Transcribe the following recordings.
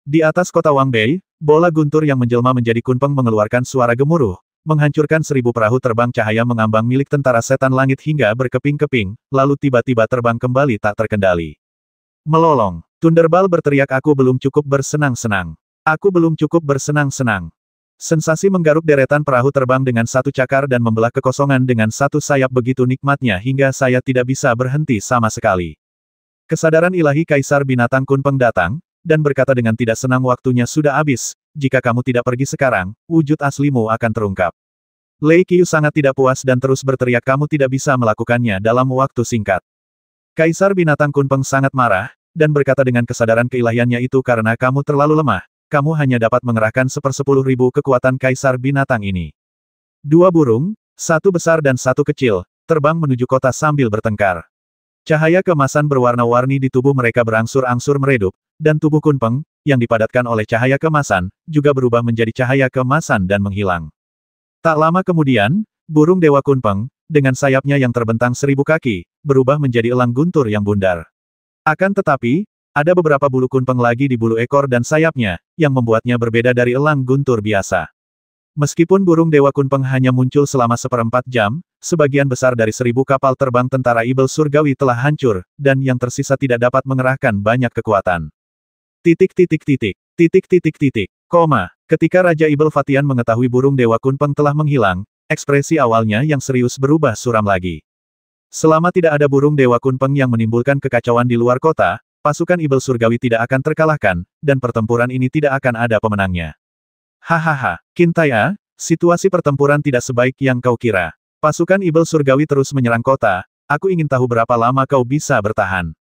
Di atas kota Wangbei, bola guntur yang menjelma menjadi kunpeng mengeluarkan suara gemuruh, menghancurkan 1000 perahu terbang cahaya mengambang milik tentara setan langit hingga berkeping-keping, lalu tiba-tiba terbang kembali tak terkendali. Melolong. Thunderball berteriak, aku belum cukup bersenang-senang. Aku belum cukup bersenang-senang. Sensasi menggaruk deretan perahu terbang dengan satu cakar dan membelah kekosongan dengan satu sayap begitu nikmatnya hingga saya tidak bisa berhenti sama sekali. Kesadaran ilahi Kaisar Binatang Kunpeng datang, dan berkata dengan tidak senang, waktunya sudah habis, jika kamu tidak pergi sekarang, wujud aslimu akan terungkap. Lei Qiu sangat tidak puas dan terus berteriak, kamu tidak bisa melakukannya dalam waktu singkat. Kaisar Binatang Kunpeng sangat marah, dan berkata dengan kesadaran keilahiannya, itu karena kamu terlalu lemah, kamu hanya dapat mengerahkan 1/10.000 kekuatan Kaisar Binatang ini. 2 burung, satu besar dan satu kecil, terbang menuju kota sambil bertengkar. Cahaya keemasan berwarna-warni di tubuh mereka berangsur-angsur meredup, dan tubuh Kunpeng, yang dipadatkan oleh cahaya keemasan, juga berubah menjadi cahaya keemasan dan menghilang. Tak lama kemudian, burung Dewa Kunpeng, dengan sayapnya yang terbentang 1000 kaki, berubah menjadi elang guntur yang bundar. Akan tetapi, ada beberapa bulu kunpeng lagi di bulu ekor dan sayapnya, yang membuatnya berbeda dari elang guntur biasa. Meskipun burung Dewa Kunpeng hanya muncul selama 1/4 jam, sebagian besar dari 1000 kapal terbang tentara Ibel Surgawi telah hancur, dan yang tersisa tidak dapat mengerahkan banyak kekuatan. Ketika Raja Ibel Fatian mengetahui burung Dewa Kunpeng telah menghilang, ekspresi awalnya yang serius berubah suram lagi. Selama tidak ada burung Dewa Kunpeng yang menimbulkan kekacauan di luar kota, pasukan Ibel Surgawi tidak akan terkalahkan, dan pertempuran ini tidak akan ada pemenangnya. Hahaha, Qintai, situasi pertempuran tidak sebaik yang kau kira. Pasukan Ibel Surgawi terus menyerang kota, aku ingin tahu berapa lama kau bisa bertahan.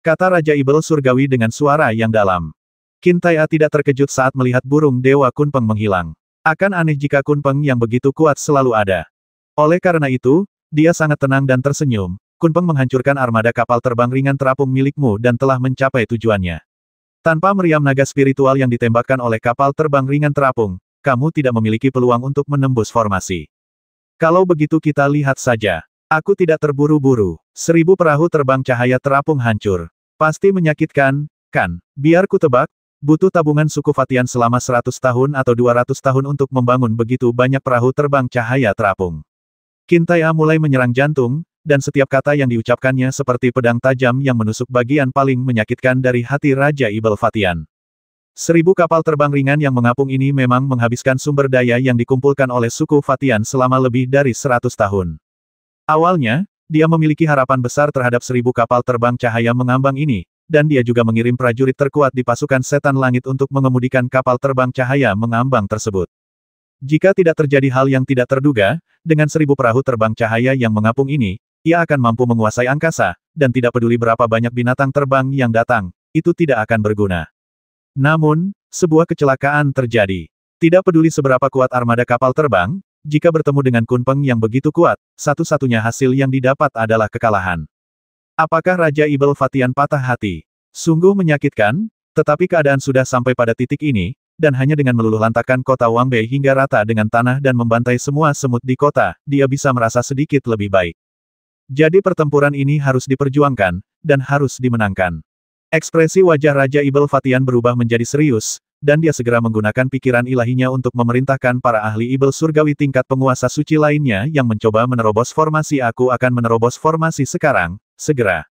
Kata Raja Ibel Surgawi dengan suara yang dalam. Qintai tidak terkejut saat melihat burung Dewa Kunpeng menghilang. Akan aneh jika Kunpeng yang begitu kuat selalu ada. Oleh karena itu, dia sangat tenang dan tersenyum. Kunpeng menghancurkan armada kapal terbang ringan terapung milikmu dan telah mencapai tujuannya. Tanpa meriam naga spiritual yang ditembakkan oleh kapal terbang ringan terapung, kamu tidak memiliki peluang untuk menembus formasi. Kalau begitu kita lihat saja. Aku tidak terburu-buru. 1000 perahu terbang cahaya terapung hancur. Pasti menyakitkan, kan? Biar ku tebak, butuh tabungan suku Fatian selama 100 tahun atau 200 tahun untuk membangun begitu banyak perahu terbang cahaya terapung. Qintai mulai menyerang jantung, dan setiap kata yang diucapkannya seperti pedang tajam yang menusuk bagian paling menyakitkan dari hati Raja Ibel Fatian. 1000 kapal terbang ringan yang mengapung ini memang menghabiskan sumber daya yang dikumpulkan oleh suku Fatian selama lebih dari 100 tahun. Awalnya, dia memiliki harapan besar terhadap 1000 kapal terbang cahaya mengambang ini, dan dia juga mengirim prajurit terkuat di pasukan setan langit untuk mengemudikan kapal terbang cahaya mengambang tersebut. Jika tidak terjadi hal yang tidak terduga, dengan 1000 perahu terbang cahaya yang mengapung ini, ia akan mampu menguasai angkasa, dan tidak peduli berapa banyak binatang terbang yang datang, itu tidak akan berguna. Namun, sebuah kecelakaan terjadi. Tidak peduli seberapa kuat armada kapal terbang, jika bertemu dengan Kunpeng yang begitu kuat, satu-satunya hasil yang didapat adalah kekalahan. Apakah Raja Ibel Fatian patah hati? Sungguh menyakitkan, tetapi keadaan sudah sampai pada titik ini, dan hanya dengan meluluh lantakkan kota Wangbei hingga rata dengan tanah dan membantai semua semut di kota, dia bisa merasa sedikit lebih baik. Jadi pertempuran ini harus diperjuangkan, dan harus dimenangkan. Ekspresi wajah Raja Ibel Fatian berubah menjadi serius, dan dia segera menggunakan pikiran ilahinya untuk memerintahkan para ahli Ibel Surgawi tingkat penguasa suci lainnya yang mencoba menerobos formasi. Aku akan menerobos formasi sekarang, segera.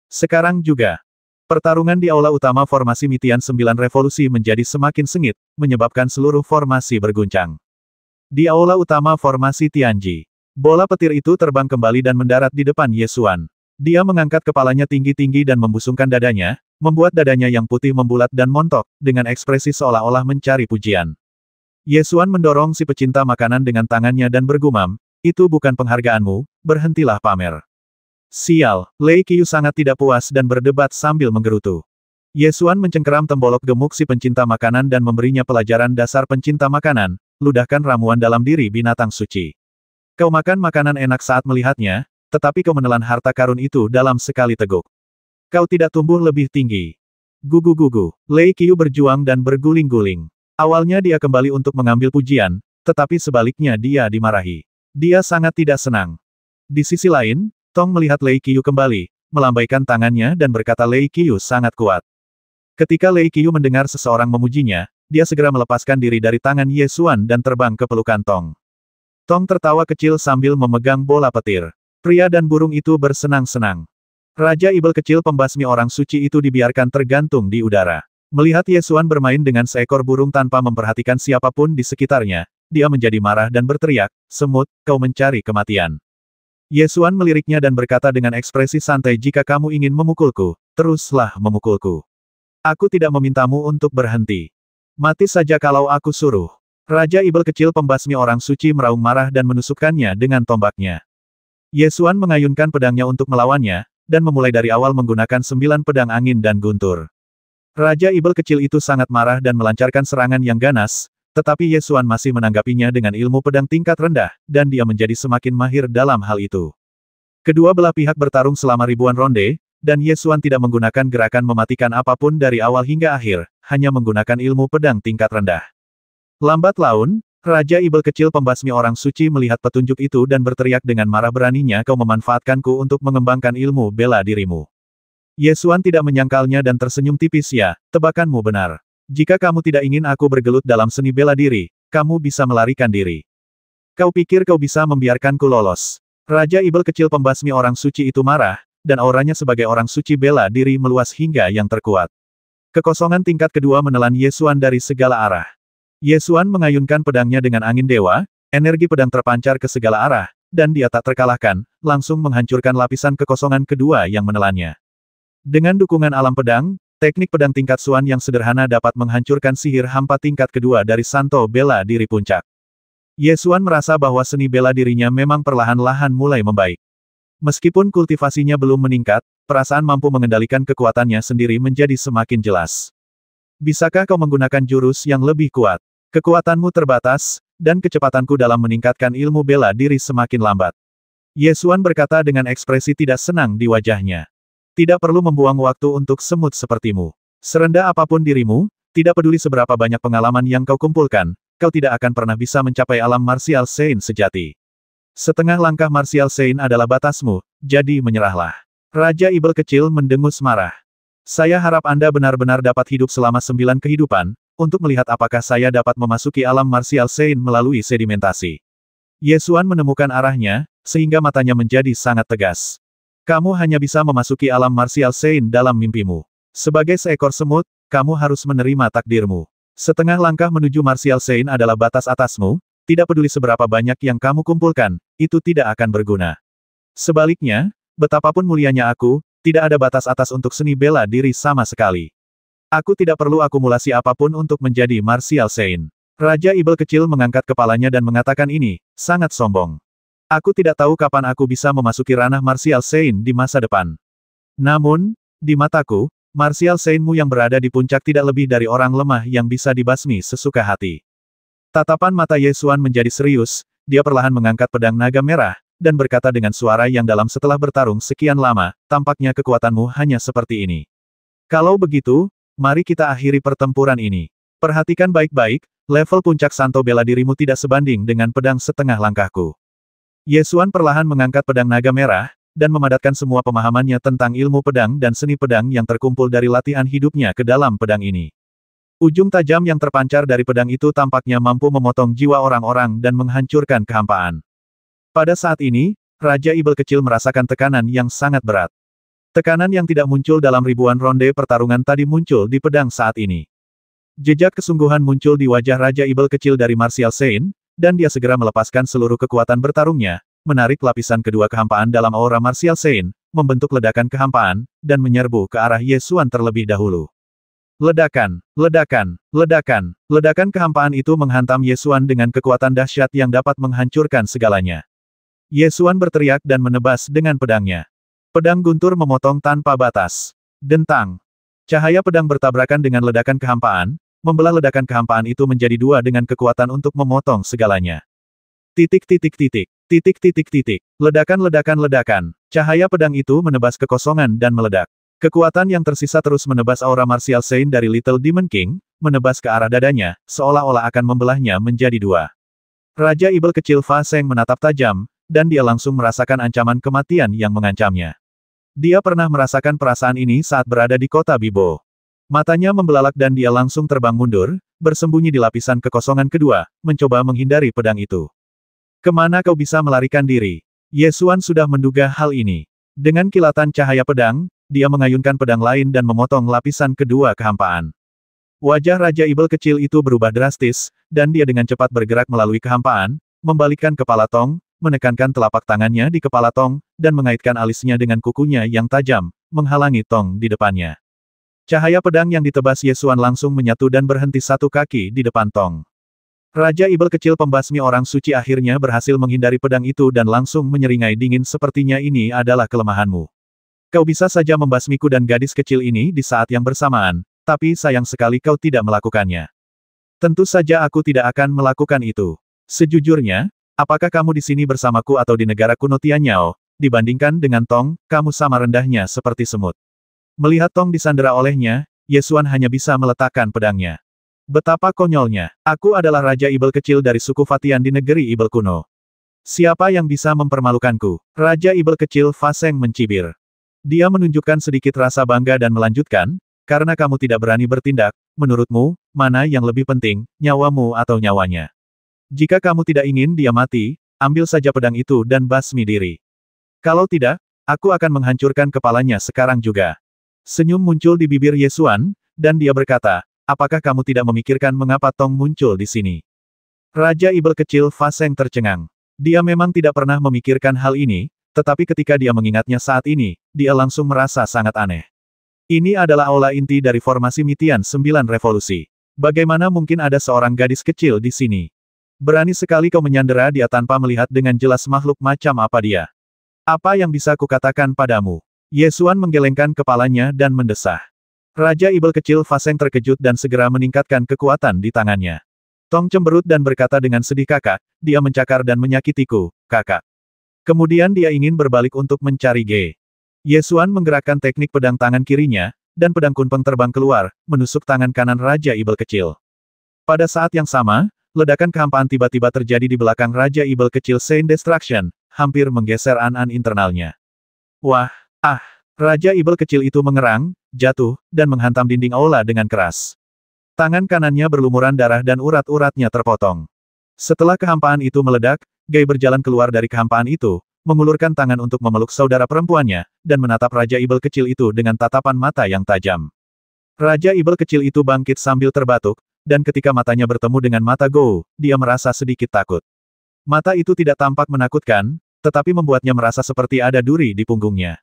Sekarang juga. Pertarungan di aula utama formasi Mitian 9 Revolusi menjadi semakin sengit, menyebabkan seluruh formasi berguncang. Di aula utama formasi Tianji, bola petir itu terbang kembali dan mendarat di depan Ye Xuan. Dia mengangkat kepalanya tinggi-tinggi dan membusungkan dadanya, membuat dadanya yang putih membulat dan montok, dengan ekspresi seolah-olah mencari pujian. Ye Xuan mendorong si pecinta makanan dengan tangannya dan bergumam, itu bukan penghargaanmu, berhentilah pamer. Sial, Lei Qiu sangat tidak puas dan berdebat sambil menggerutu. Ye Xuan mencengkeram tembolok gemuk si pencinta makanan dan memberinya pelajaran dasar pencinta makanan, ludahkan ramuan dalam diri binatang suci. Kau makan makanan enak saat melihatnya, tetapi kau menelan harta karun itu dalam sekali teguk. Kau tidak tumbuh lebih tinggi. Gugu-gugu, Lei Qiu berjuang dan berguling-guling. Awalnya dia kembali untuk mengambil pujian, tetapi sebaliknya dia dimarahi. Dia sangat tidak senang. Di sisi lain, Tong melihat Lei Qiu kembali, melambaikan tangannya dan berkata Lei Qiu sangat kuat. Ketika Lei Qiu mendengar seseorang memujinya, dia segera melepaskan diri dari tangan Ye Xuan dan terbang ke pelukan Tong. Tong tertawa kecil sambil memegang bola petir. Pria dan burung itu bersenang-senang. Raja Ibel kecil pembasmi orang suci itu dibiarkan tergantung di udara. Melihat Ye Xuan bermain dengan seekor burung tanpa memperhatikan siapapun di sekitarnya, dia menjadi marah dan berteriak, "Semut, kau mencari kematian." Ye Xuan meliriknya dan berkata dengan ekspresi santai, "Jika kamu ingin memukulku, teruslah memukulku. Aku tidak memintamu untuk berhenti. Mati saja kalau aku suruh." Raja Ibel kecil pembasmi orang suci meraung marah dan menusukkannya dengan tombaknya. Ye Xuan mengayunkan pedangnya untuk melawannya, dan memulai dari awal menggunakan 9 pedang angin dan guntur. Raja Ibel kecil itu sangat marah dan melancarkan serangan yang ganas, tetapi Ye Xuan masih menanggapinya dengan ilmu pedang tingkat rendah, dan dia menjadi semakin mahir dalam hal itu. Kedua belah pihak bertarung selama ribuan ronde, dan Ye Xuan tidak menggunakan gerakan mematikan apapun dari awal hingga akhir, hanya menggunakan ilmu pedang tingkat rendah. Lambat laun, Raja Ibel kecil pembasmi orang suci melihat petunjuk itu dan berteriak dengan marah, "Beraninya kau memanfaatkanku untuk mengembangkan ilmu bela dirimu." Ye Xuan tidak menyangkalnya dan tersenyum tipis. "Ya, tebakanmu benar. Jika kamu tidak ingin aku bergelut dalam seni bela diri, kamu bisa melarikan diri. Kau pikir kau bisa membiarkanku lolos?" Raja Ibel kecil pembasmi orang suci itu marah, dan auranya sebagai orang suci bela diri meluas hingga yang terkuat. Kekosongan tingkat kedua menelan Ye Xuan dari segala arah. Ye Xuan mengayunkan pedangnya dengan angin dewa, energi pedang terpancar ke segala arah, dan dia tak terkalahkan, langsung menghancurkan lapisan kekosongan kedua yang menelannya. Dengan dukungan alam pedang, teknik pedang tingkat Xuan yang sederhana dapat menghancurkan sihir hampa tingkat kedua dari Santo bela diri puncak. Ye Xuan merasa bahwa seni bela dirinya memang perlahan-lahan mulai membaik. Meskipun kultivasinya belum meningkat, perasaan mampu mengendalikan kekuatannya sendiri menjadi semakin jelas. "Bisakah kau menggunakan jurus yang lebih kuat? Kekuatanmu terbatas, dan kecepatanku dalam meningkatkan ilmu bela diri semakin lambat." Ye Xuan berkata dengan ekspresi tidak senang di wajahnya. "Tidak perlu membuang waktu untuk semut sepertimu. Serendah apapun dirimu, tidak peduli seberapa banyak pengalaman yang kau kumpulkan, kau tidak akan pernah bisa mencapai alam martial Sein sejati. Setengah langkah martial Sein adalah batasmu, jadi menyerahlah." Raja Ibel kecil mendengus marah. "Saya harap Anda benar-benar dapat hidup selama 9 kehidupan, untuk melihat apakah saya dapat memasuki alam martial Sein melalui sedimentasi." Ye Xuan menemukan arahnya, sehingga matanya menjadi sangat tegas. "Kamu hanya bisa memasuki alam martial Sein dalam mimpimu. Sebagai seekor semut, kamu harus menerima takdirmu. Setengah langkah menuju martial Sein adalah batas atasmu. Tidak peduli seberapa banyak yang kamu kumpulkan, itu tidak akan berguna. Sebaliknya, betapapun mulianya aku, tidak ada batas atas untuk seni bela diri sama sekali. Aku tidak perlu akumulasi apapun untuk menjadi martial Sein." Raja Ibel kecil mengangkat kepalanya dan mengatakan ini, sangat sombong. "Aku tidak tahu kapan aku bisa memasuki ranah martial Sein di masa depan. Namun, di mataku, martial Sein-mu yang berada di puncak tidak lebih dari orang lemah yang bisa dibasmi sesuka hati." Tatapan mata Ye Xuan menjadi serius, dia perlahan mengangkat pedang naga merah, dan berkata dengan suara yang dalam, "Setelah bertarung sekian lama, tampaknya kekuatanmu hanya seperti ini. Kalau begitu, mari kita akhiri pertempuran ini. Perhatikan baik-baik, level puncak Santo bela dirimu tidak sebanding dengan pedang setengah langkahku." Ye Xuan perlahan mengangkat pedang naga merah, dan memadatkan semua pemahamannya tentang ilmu pedang dan seni pedang yang terkumpul dari latihan hidupnya ke dalam pedang ini. Ujung tajam yang terpancar dari pedang itu tampaknya mampu memotong jiwa orang-orang dan menghancurkan kehampaan. Pada saat ini, Raja Ibel kecil merasakan tekanan yang sangat berat. Tekanan yang tidak muncul dalam ribuan ronde pertarungan tadi muncul di pedang saat ini. Jejak kesungguhan muncul di wajah Raja Ibel kecil dari martial Sein, dan dia segera melepaskan seluruh kekuatan bertarungnya, menarik lapisan kedua kehampaan dalam aura martial Sein, membentuk ledakan kehampaan, dan menyerbu ke arah Ye Xuan terlebih dahulu. Ledakan, ledakan, ledakan, ledakan kehampaan itu menghantam Ye Xuan dengan kekuatan dahsyat yang dapat menghancurkan segalanya. Ye Xuan berteriak dan menebas dengan pedangnya. Pedang guntur memotong tanpa batas. Dentang. Cahaya pedang bertabrakan dengan ledakan kehampaan, membelah ledakan kehampaan itu menjadi dua dengan kekuatan untuk memotong segalanya. Titik titik titik, titik titik titik, ledakan ledakan ledakan. Cahaya pedang itu menebas kekosongan dan meledak. Kekuatan yang tersisa terus menebas aura martial Sein dari Little Demon King, menebas ke arah dadanya, seolah-olah akan membelahnya menjadi dua. Raja Ibel kecil Fa Seng menatap tajam, dan dia langsung merasakan ancaman kematian yang mengancamnya. Dia pernah merasakan perasaan ini saat berada di kota Bibo. Matanya membelalak dan dia langsung terbang mundur, bersembunyi di lapisan kekosongan kedua, mencoba menghindari pedang itu. Kemana kau bisa melarikan diri? Ye Xuan sudah menduga hal ini. Dengan kilatan cahaya pedang, dia mengayunkan pedang lain dan memotong lapisan kedua kehampaan. Wajah Raja Ibel kecil itu berubah drastis, dan dia dengan cepat bergerak melalui kehampaan, membalikkan kepala Tong, menekankan telapak tangannya di kepala Tong, dan mengaitkan alisnya dengan kukunya yang tajam, menghalangi Tong di depannya. Cahaya pedang yang ditebas Ye Xuan langsung menyatu dan berhenti satu kaki di depan Tong. Raja Ibel kecil pembasmi orang suci akhirnya berhasil menghindari pedang itu dan langsung menyeringai dingin sepertinya ini adalah kelemahanmu. Kau bisa saja membasmiku dan gadis kecil ini di saat yang bersamaan, tapi sayang sekali kau tidak melakukannya. Tentu saja aku tidak akan melakukan itu. Sejujurnya, apakah kamu di sini bersamaku atau di negara kuno Tianyao, dibandingkan dengan Tong, kamu sama rendahnya seperti semut. Melihat Tong disandera olehnya, Ye Xuan hanya bisa meletakkan pedangnya. Betapa konyolnya. Aku adalah Raja Ibel kecil dari suku Fatian di negeri Ibel kuno. Siapa yang bisa mempermalukanku? Raja Ibel kecil Fa Seng mencibir. Dia menunjukkan sedikit rasa bangga dan melanjutkan, karena kamu tidak berani bertindak, menurutmu, mana yang lebih penting, nyawamu atau nyawanya? Jika kamu tidak ingin dia mati, ambil saja pedang itu dan basmi diri. Kalau tidak, aku akan menghancurkan kepalanya sekarang juga. Senyum muncul di bibir Ye Xuan, dan dia berkata, apakah kamu tidak memikirkan mengapa Tong muncul di sini? Raja Ibel kecil Fa Seng tercengang. Dia memang tidak pernah memikirkan hal ini, tetapi ketika dia mengingatnya saat ini, dia langsung merasa sangat aneh. Ini adalah aula inti dari formasi Mitian 9 Revolusi. Bagaimana mungkin ada seorang gadis kecil di sini? Berani sekali kau menyandera dia tanpa melihat dengan jelas makhluk macam apa dia. Apa yang bisa kukatakan padamu? Ye Xuan menggelengkan kepalanya dan mendesah. Raja Ibel kecil Fa Seng terkejut dan segera meningkatkan kekuatan di tangannya. Tong cemberut dan berkata dengan sedih, kakak, dia mencakar dan menyakitiku, kakak. Kemudian dia ingin berbalik untuk mencari Ge. Ye Xuan menggerakkan teknik pedang tangan kirinya, dan pedang kunpeng terbang keluar, menusuk tangan kanan Raja Ibel kecil. Pada saat yang sama, ledakan kehampaan tiba-tiba terjadi di belakang Raja Ibel kecil Saint Destruction, hampir menggeser an-an internalnya. Wah, Raja Ibel kecil itu mengerang, jatuh, dan menghantam dinding aula dengan keras. Tangan kanannya berlumuran darah dan urat-uratnya terpotong. Setelah kehampaan itu meledak, Gai berjalan keluar dari kehampaan itu, mengulurkan tangan untuk memeluk saudara perempuannya, dan menatap Raja Ibel kecil itu dengan tatapan mata yang tajam. Raja Ibel kecil itu bangkit sambil terbatuk, dan ketika matanya bertemu dengan mata Gou, dia merasa sedikit takut. Mata itu tidak tampak menakutkan, tetapi membuatnya merasa seperti ada duri di punggungnya.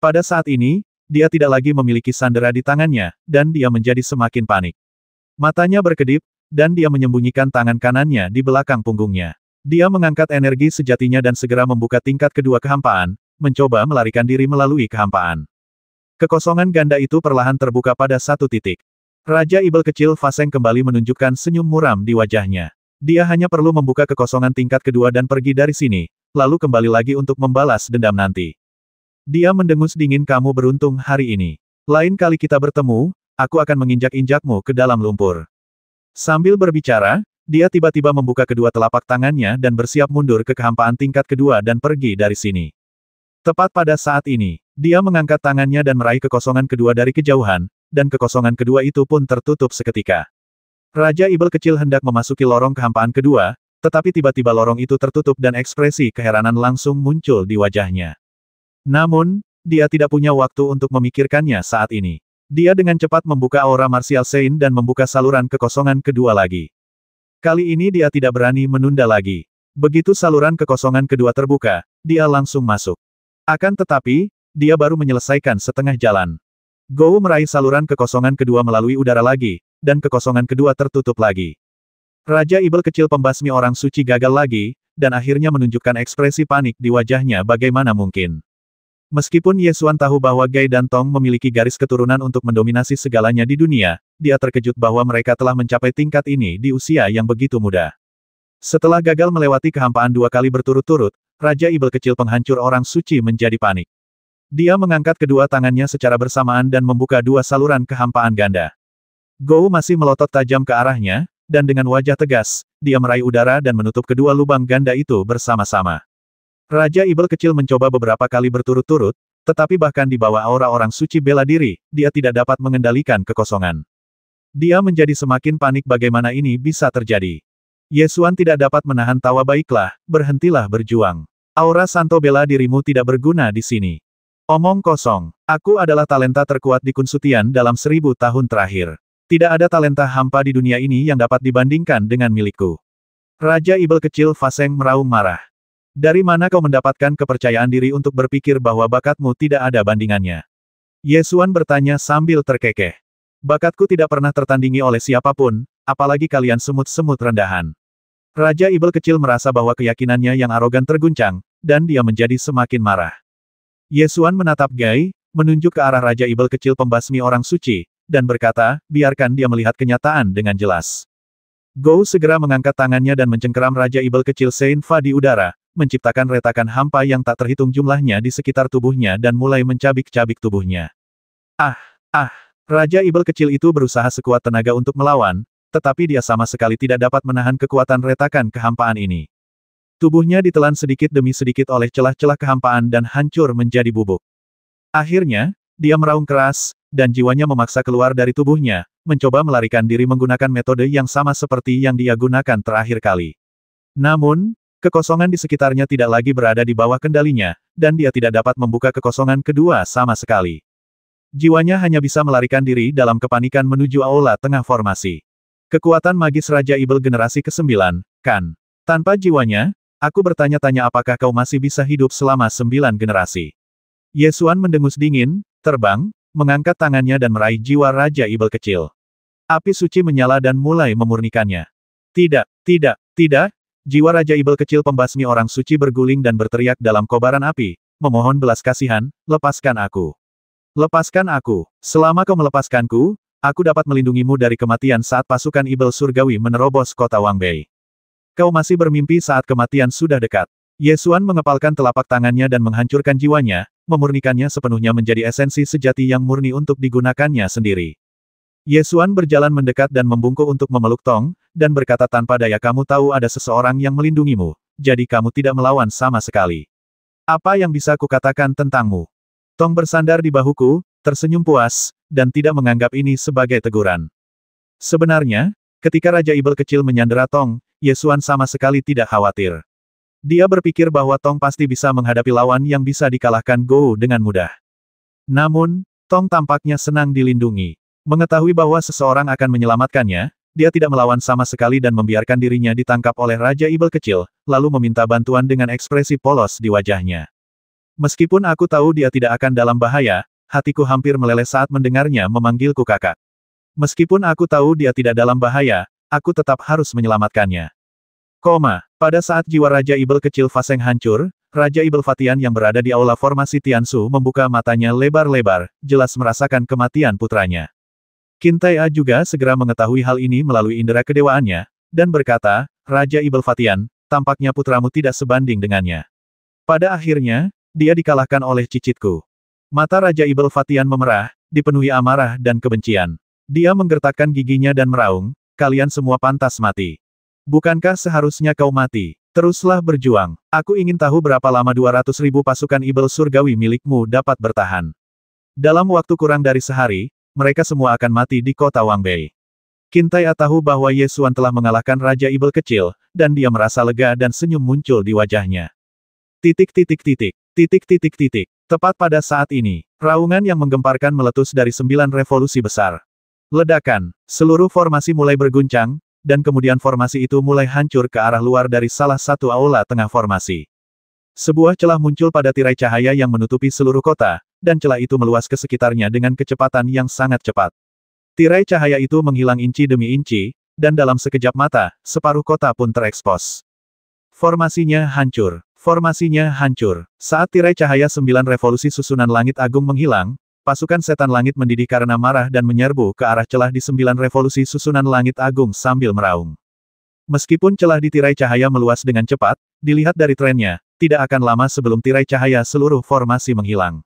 Pada saat ini, dia tidak lagi memiliki sandera di tangannya, dan dia menjadi semakin panik. Matanya berkedip, dan dia menyembunyikan tangan kanannya di belakang punggungnya. Dia mengangkat energi sejatinya dan segera membuka tingkat kedua kehampaan, mencoba melarikan diri melalui kehampaan. Kekosongan ganda itu perlahan terbuka pada satu titik. Raja Ibel kecil Fa Seng kembali menunjukkan senyum muram di wajahnya. Dia hanya perlu membuka kekosongan tingkat kedua dan pergi dari sini, lalu kembali lagi untuk membalas dendam nanti. Dia mendengus dingin, kamu beruntung hari ini. Lain kali kita bertemu, aku akan menginjak-injakmu ke dalam lumpur. Sambil berbicara, dia tiba-tiba membuka kedua telapak tangannya dan bersiap mundur ke kehampaan tingkat kedua dan pergi dari sini. Tepat pada saat ini, dia mengangkat tangannya dan meraih kekosongan kedua dari kejauhan, dan kekosongan kedua itu pun tertutup seketika. Raja Ibel kecil hendak memasuki lorong kehampaan kedua, tetapi tiba-tiba lorong itu tertutup dan ekspresi keheranan langsung muncul di wajahnya. Namun, dia tidak punya waktu untuk memikirkannya saat ini. Dia dengan cepat membuka aura martial Sein dan membuka saluran kekosongan kedua lagi. Kali ini dia tidak berani menunda lagi. Begitu saluran kekosongan kedua terbuka, dia langsung masuk. Akan tetapi, dia baru menyelesaikan setengah jalan. Gou meraih saluran kekosongan kedua melalui udara lagi, dan kekosongan kedua tertutup lagi. Raja Ibel kecil pembasmi orang suci gagal lagi, dan akhirnya menunjukkan ekspresi panik di wajahnya bagaimana mungkin. Meskipun Ye Xuan tahu bahwa Gai dan Tong memiliki garis keturunan untuk mendominasi segalanya di dunia, dia terkejut bahwa mereka telah mencapai tingkat ini di usia yang begitu muda. Setelah gagal melewati kehampaan 2 kali berturut-turut, Raja Ibel kecil penghancur orang suci menjadi panik. Dia mengangkat kedua tangannya secara bersamaan dan membuka 2 saluran kehampaan ganda. Gou masih melotot tajam ke arahnya, dan dengan wajah tegas, dia meraih udara dan menutup kedua lubang ganda itu bersama-sama. Raja Ibel kecil mencoba beberapa kali berturut-turut, Tetapi bahkan di bawah aura orang suci bela diri, dia tidak dapat mengendalikan kekosongan. Dia menjadi semakin panik bagaimana ini bisa terjadi. Ye Xuan tidak dapat menahan tawa. Baiklah, berhentilah berjuang. Aura Santo bela dirimu tidak berguna di sini. Omong kosong. Aku adalah talenta terkuat di Kunsutian dalam 1000 tahun terakhir. Tidak ada talenta hampa di dunia ini yang dapat dibandingkan dengan milikku. Raja Ibel kecil Faseng meraung marah. Dari mana kau mendapatkan kepercayaan diri untuk berpikir bahwa bakatmu tidak ada bandingannya? Ye Xuan bertanya sambil terkekeh. Bakatku tidak pernah tertandingi oleh siapapun, apalagi kalian semut-semut rendahan. Raja Ibel kecil merasa bahwa keyakinannya yang arogan terguncang, dan dia menjadi semakin marah. Ye Xuan menatap Gai, menunjuk ke arah Raja Ibel kecil pembasmi orang suci, dan berkata, biarkan dia melihat kenyataan dengan jelas. Gou segera mengangkat tangannya dan mencengkeram Raja Ibel kecil Sein Fa di udara, menciptakan retakan hampa yang tak terhitung jumlahnya di sekitar tubuhnya dan mulai mencabik-cabik tubuhnya. Raja Ibel kecil itu berusaha sekuat tenaga untuk melawan, tetapi dia sama sekali tidak dapat menahan kekuatan retakan kehampaan ini. Tubuhnya ditelan sedikit demi sedikit oleh celah-celah kehampaan dan hancur menjadi bubuk. Akhirnya, dia meraung keras, dan jiwanya memaksa keluar dari tubuhnya, mencoba melarikan diri menggunakan metode yang sama seperti yang dia gunakan terakhir kali. Namun, kekosongan di sekitarnya tidak lagi berada di bawah kendalinya, dan dia tidak dapat membuka kekosongan kedua sama sekali. Jiwanya hanya bisa melarikan diri dalam kepanikan menuju aula tengah formasi. Kekuatan magis Raja Ibel generasi ke-9, kan? Tanpa jiwanya, aku bertanya-tanya apakah kau masih bisa hidup selama 9 generasi. Ye Xuan mendengus dingin, terbang, mengangkat tangannya dan meraih jiwa Raja Ibel kecil. Api suci menyala dan mulai memurnikannya. Tidak. Jiwa Raja Ibel kecil pembasmi orang suci berguling dan berteriak dalam kobaran api, memohon belas kasihan, lepaskan aku. Lepaskan aku. Selama kau melepaskanku, aku dapat melindungimu dari kematian saat pasukan Ibel Surgawi menerobos kota Wangbei. Kau masih bermimpi saat kematian sudah dekat. Ye Xuan mengepalkan telapak tangannya dan menghancurkan jiwanya, memurnikannya sepenuhnya menjadi esensi sejati yang murni untuk digunakannya sendiri. Ye Xuan berjalan mendekat dan membungkuk untuk memeluk Tong, dan berkata tanpa daya, kamu tahu ada seseorang yang melindungimu, jadi kamu tidak melawan sama sekali. Apa yang bisa kukatakan tentangmu? Tong bersandar di bahuku, tersenyum puas, dan tidak menganggap ini sebagai teguran. Sebenarnya, ketika Raja Ibel kecil menyandera Tong, Ye Xuan sama sekali tidak khawatir. Dia berpikir bahwa Tong pasti bisa menghadapi lawan yang bisa dikalahkan Gou dengan mudah. Namun, Tong tampaknya senang dilindungi. Mengetahui bahwa seseorang akan menyelamatkannya, dia tidak melawan sama sekali dan membiarkan dirinya ditangkap oleh Raja Ibel kecil, lalu meminta bantuan dengan ekspresi polos di wajahnya. Meskipun aku tahu dia tidak akan dalam bahaya, hatiku hampir meleleh saat mendengarnya memanggilku kakak. Meskipun aku tahu dia tidak dalam bahaya, aku tetap harus menyelamatkannya. Pada saat jiwa Raja Ibel kecil Faseng hancur, Raja Ibel Fatian yang berada di aula formasi Tiansu membuka matanya lebar-lebar, jelas merasakan kematian putranya. Qin Tai juga segera mengetahui hal ini melalui indera kedewaannya, dan berkata, Raja Ibel Fatian, tampaknya putramu tidak sebanding dengannya. Pada akhirnya, dia dikalahkan oleh cicitku. Mata Raja Ibel Fatian memerah, dipenuhi amarah dan kebencian. Dia menggertakkan giginya dan meraung, kalian semua pantas mati. Bukankah seharusnya kau mati? Teruslah berjuang. Aku ingin tahu berapa lama 200.000 pasukan Ibel Surgawi milikmu dapat bertahan. Dalam waktu kurang dari sehari, mereka semua akan mati di kota Wangbei. Qin Tai tahu bahwa Ye Xuan telah mengalahkan Raja Ibel kecil, dan dia merasa lega dan senyum muncul di wajahnya. Tepat pada saat ini, raungan yang menggemparkan meletus dari 9 revolusi besar. Ledakan, seluruh formasi mulai berguncang, dan kemudian formasi itu mulai hancur ke arah luar dari salah satu aula tengah formasi. Sebuah celah muncul pada tirai cahaya yang menutupi seluruh kota, dan celah itu meluas ke sekitarnya dengan kecepatan yang sangat cepat. Tirai cahaya itu menghilang inci demi inci, dan dalam sekejap mata, separuh kota pun terekspos. Formasinya hancur. Saat tirai cahaya 9 revolusi susunan langit agung menghilang, pasukan setan langit mendidih karena marah dan menyerbu ke arah celah di 9 revolusi susunan langit agung sambil meraung. Meskipun celah di tirai cahaya meluas dengan cepat, dilihat dari trennya, tidak akan lama sebelum tirai cahaya seluruh formasi menghilang.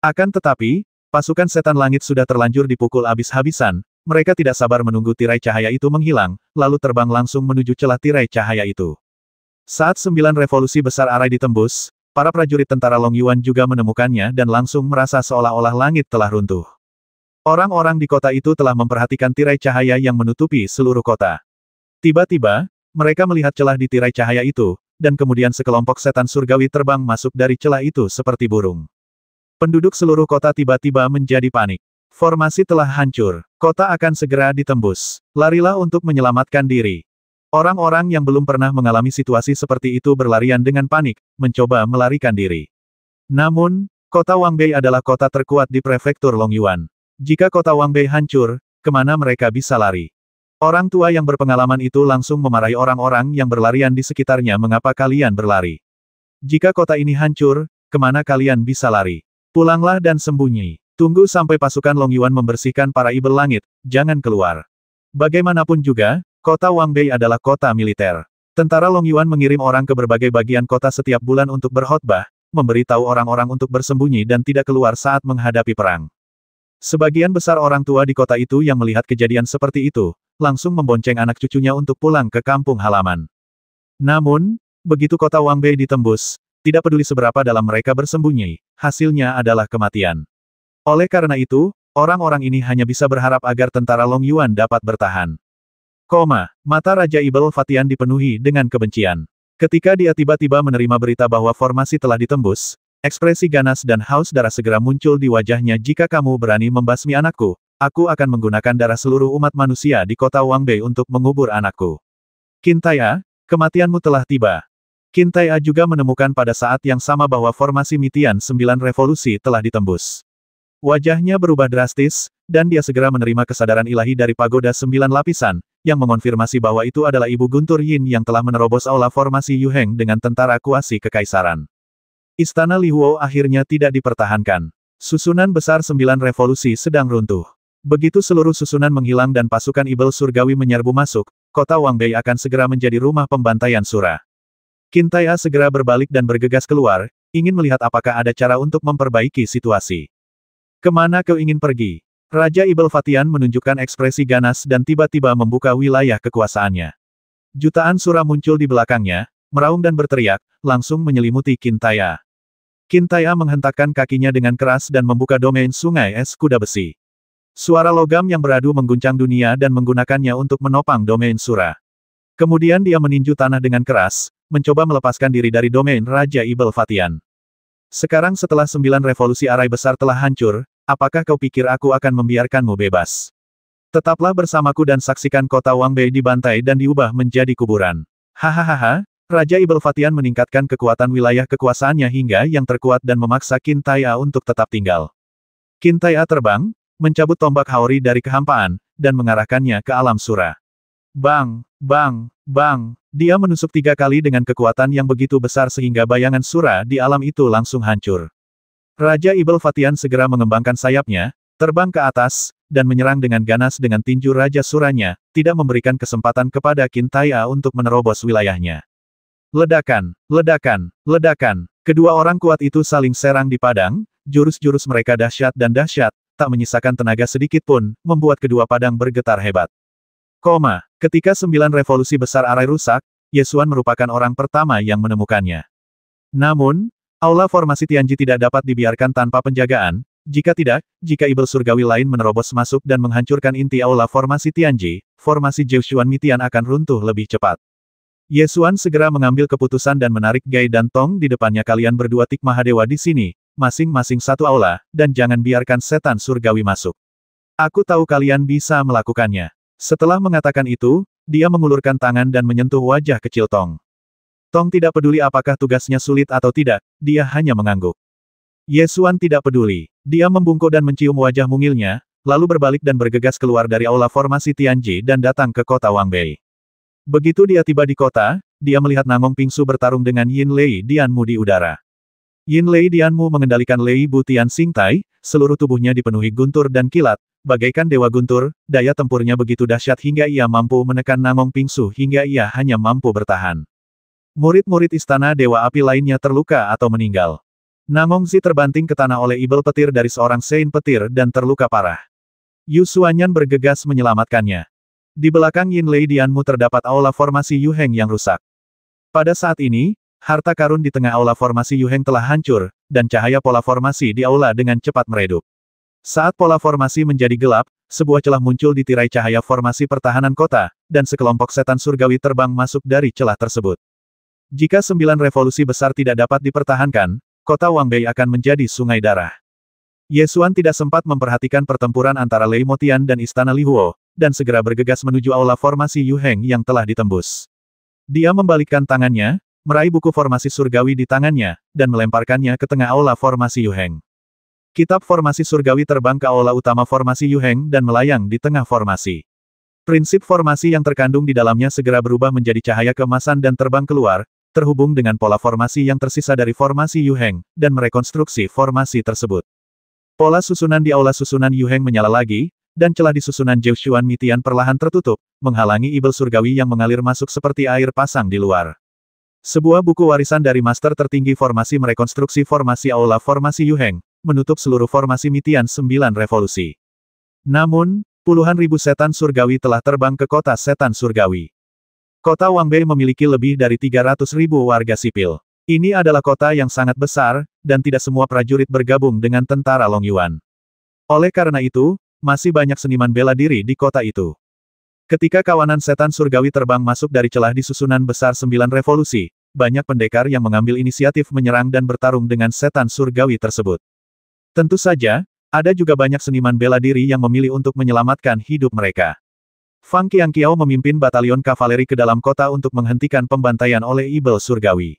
Akan tetapi, pasukan setan langit sudah terlanjur dipukul habis-habisan, mereka tidak sabar menunggu tirai cahaya itu menghilang, lalu terbang langsung menuju celah tirai cahaya itu. Saat 9 revolusi besar arai ditembus, para prajurit tentara Long Yuan juga menemukannya dan langsung merasa seolah-olah langit telah runtuh. Orang-orang di kota itu telah memperhatikan tirai cahaya yang menutupi seluruh kota. Tiba-tiba, mereka melihat celah di tirai cahaya itu, dan kemudian sekelompok setan surgawi terbang masuk dari celah itu seperti burung. Penduduk seluruh kota tiba-tiba menjadi panik. Formasi telah hancur. Kota akan segera ditembus. Larilah untuk menyelamatkan diri. Orang-orang yang belum pernah mengalami situasi seperti itu berlarian dengan panik, mencoba melarikan diri. Namun, kota Wangbei adalah kota terkuat di prefektur Long Yuan. Jika kota Wangbei hancur, kemana mereka bisa lari? Orang tua yang berpengalaman itu langsung memarahi orang-orang yang berlarian di sekitarnya. Mengapa kalian berlari? Jika kota ini hancur, kemana kalian bisa lari? Pulanglah dan sembunyi. Tunggu sampai pasukan Long Yuan membersihkan para ibel langit, jangan keluar. Bagaimanapun juga, kota Wangbei adalah kota militer. Tentara Long Yuan mengirim orang ke berbagai bagian kota setiap bulan untuk berkhotbah, memberitahu orang-orang untuk bersembunyi dan tidak keluar saat menghadapi perang. Sebagian besar orang tua di kota itu yang melihat kejadian seperti itu, langsung membonceng anak cucunya untuk pulang ke kampung halaman. Namun, begitu kota Wangbei ditembus, tidak peduli seberapa dalam mereka bersembunyi, hasilnya adalah kematian. Oleh karena itu, orang-orang ini hanya bisa berharap agar tentara Long Yuan dapat bertahan. Mata Raja Ibel Fatian dipenuhi dengan kebencian. Ketika dia tiba-tiba menerima berita bahwa formasi telah ditembus, ekspresi ganas dan haus darah segera muncul di wajahnya. Jika kamu berani membasmi anakku, aku akan menggunakan darah seluruh umat manusia di kota Wangbei untuk mengubur anakku. Qin Tai'a, kematianmu telah tiba. Qin Tai'a juga menemukan pada saat yang sama bahwa formasi Mitian 9 revolusi telah ditembus. Wajahnya berubah drastis, dan dia segera menerima kesadaran ilahi dari pagoda 9 lapisan, yang mengonfirmasi bahwa itu adalah Ibu Guntur Yin yang telah menerobos aula formasi Yu Heng dengan tentara kuasi kekaisaran. Istana Li Huo akhirnya tidak dipertahankan. Susunan besar 9 revolusi sedang runtuh. Begitu seluruh susunan menghilang dan pasukan ibel surgawi menyerbu masuk, kota Wangbei akan segera menjadi rumah pembantaian Sura. Qin Tai'a segera berbalik dan bergegas keluar, ingin melihat apakah ada cara untuk memperbaiki situasi. Kemana kau ingin pergi? Raja Ibel Fatian menunjukkan ekspresi ganas dan tiba-tiba membuka wilayah kekuasaannya. Jutaan Sura muncul di belakangnya, meraung dan berteriak, langsung menyelimuti Qin Tai'a. Qin Tai'a menghentakkan kakinya dengan keras dan membuka domain sungai es kuda besi. Suara logam yang beradu mengguncang dunia dan menggunakannya untuk menopang domain Sura. Kemudian dia meninju tanah dengan keras, mencoba melepaskan diri dari domain Raja Ibel Fatian. Sekarang setelah 9 revolusi arai besar telah hancur, apakah kau pikir aku akan membiarkanmu bebas? Tetaplah bersamaku dan saksikan kota Wangbei dibantai dan diubah menjadi kuburan. Hahaha, Raja Ibel Fatian meningkatkan kekuatan wilayah kekuasaannya hingga yang terkuat dan memaksa Qin Tai'a untuk tetap tinggal. Qin Tai'a terbang, mencabut tombak Haori dari kehampaan, dan mengarahkannya ke alam Sura. Bang, bang, bang, dia menusuk 3 kali dengan kekuatan yang begitu besar sehingga bayangan Sura di alam itu langsung hancur. Raja Ibel Fatian segera mengembangkan sayapnya, terbang ke atas, dan menyerang dengan ganas dengan tinju Raja Suranya, tidak memberikan kesempatan kepada Qin Tai'a untuk menerobos wilayahnya. Ledakan, ledakan, ledakan. Kedua orang kuat itu saling serang di padang, jurus-jurus mereka dahsyat dan dahsyat, tak menyisakan tenaga sedikit pun, membuat kedua padang bergetar hebat. Ketika 9 revolusi besar arai rusak, Yesuan merupakan orang pertama yang menemukannya. Namun, aula formasi Tianji tidak dapat dibiarkan tanpa penjagaan, jika ibel surgawi lain menerobos masuk dan menghancurkan inti aula formasi Tianji, formasi Jiuxuan Mitian akan runtuh lebih cepat. Yesuan segera mengambil keputusan dan menarik Gai dan Tong di depannya. Kalian berdua Tik Mahadewa di sini, masing-masing satu aula, dan jangan biarkan setan surgawi masuk. Aku tahu kalian bisa melakukannya. Setelah mengatakan itu, dia mengulurkan tangan dan menyentuh wajah kecil Tong. Tong tidak peduli apakah tugasnya sulit atau tidak, dia hanya mengangguk. Yesuan tidak peduli. Dia membungkuk dan mencium wajah mungilnya, lalu berbalik dan bergegas keluar dari aula formasi Tianji dan datang ke kota Wangbei. Begitu dia tiba di kota, dia melihat Nangong Pingsu bertarung dengan Yin Lei Dianmu di udara. Yin Lei Dianmu mengendalikan Lei Bu Tian Xingtai, seluruh tubuhnya dipenuhi guntur dan kilat, bagaikan dewa guntur, daya tempurnya begitu dahsyat hingga ia mampu menekan Nangong Pingsu hingga ia hanya mampu bertahan. Murid-murid istana Dewa Api lainnya terluka atau meninggal. Nangong Zi terbanting ke tanah oleh ibel petir dari seorang Sein petir dan terluka parah. Yu Xuanyan bergegas menyelamatkannya. Di belakang Yin Lei Dianmu terdapat aula formasi Yu Heng yang rusak. Pada saat ini, Harta karun di tengah aula formasi Yu Heng telah hancur, dan cahaya pola formasi di aula dengan cepat meredup. Saat pola formasi menjadi gelap, sebuah celah muncul di tirai cahaya formasi pertahanan kota, dan sekelompok setan surgawi terbang masuk dari celah tersebut. Jika 9 revolusi besar tidak dapat dipertahankan, kota Wangbei akan menjadi sungai darah. Ye Xuan tidak sempat memperhatikan pertempuran antara Lei Motian dan Istana Li Huo, dan segera bergegas menuju aula formasi Yu Heng yang telah ditembus. Dia membalikkan tangannya, meraih buku formasi surgawi di tangannya, dan melemparkannya ke tengah aula formasi Yu Heng. Kitab formasi surgawi terbang ke aula utama formasi Yu Heng dan melayang di tengah formasi. Prinsip formasi yang terkandung di dalamnya segera berubah menjadi cahaya keemasan dan terbang keluar, terhubung dengan pola formasi yang tersisa dari formasi Yu Heng, dan merekonstruksi formasi tersebut. Pola susunan di aula susunan Yu Heng menyala lagi, dan celah di susunan Jiuxuan Mitian perlahan tertutup, menghalangi ibel surgawi yang mengalir masuk seperti air pasang di luar. Sebuah buku warisan dari Master Tertinggi Formasi merekonstruksi formasi aula formasi Yu Heng, menutup seluruh formasi Mitian 9 revolusi. Namun, puluhan ribu setan surgawi telah terbang ke kota setan surgawi. Kota Wangbei memiliki lebih dari 300.000 warga sipil. Ini adalah kota yang sangat besar, dan tidak semua prajurit bergabung dengan tentara Long Yuan. Oleh karena itu, masih banyak seniman bela diri di kota itu. Ketika kawanan setan surgawi terbang masuk dari celah di susunan besar 9 revolusi, banyak pendekar yang mengambil inisiatif menyerang dan bertarung dengan setan surgawi tersebut. Tentu saja, ada juga banyak seniman bela diri yang memilih untuk menyelamatkan hidup mereka. Fang Qiangqiao memimpin batalion kavaleri ke dalam kota untuk menghentikan pembantaian oleh ibel surgawi.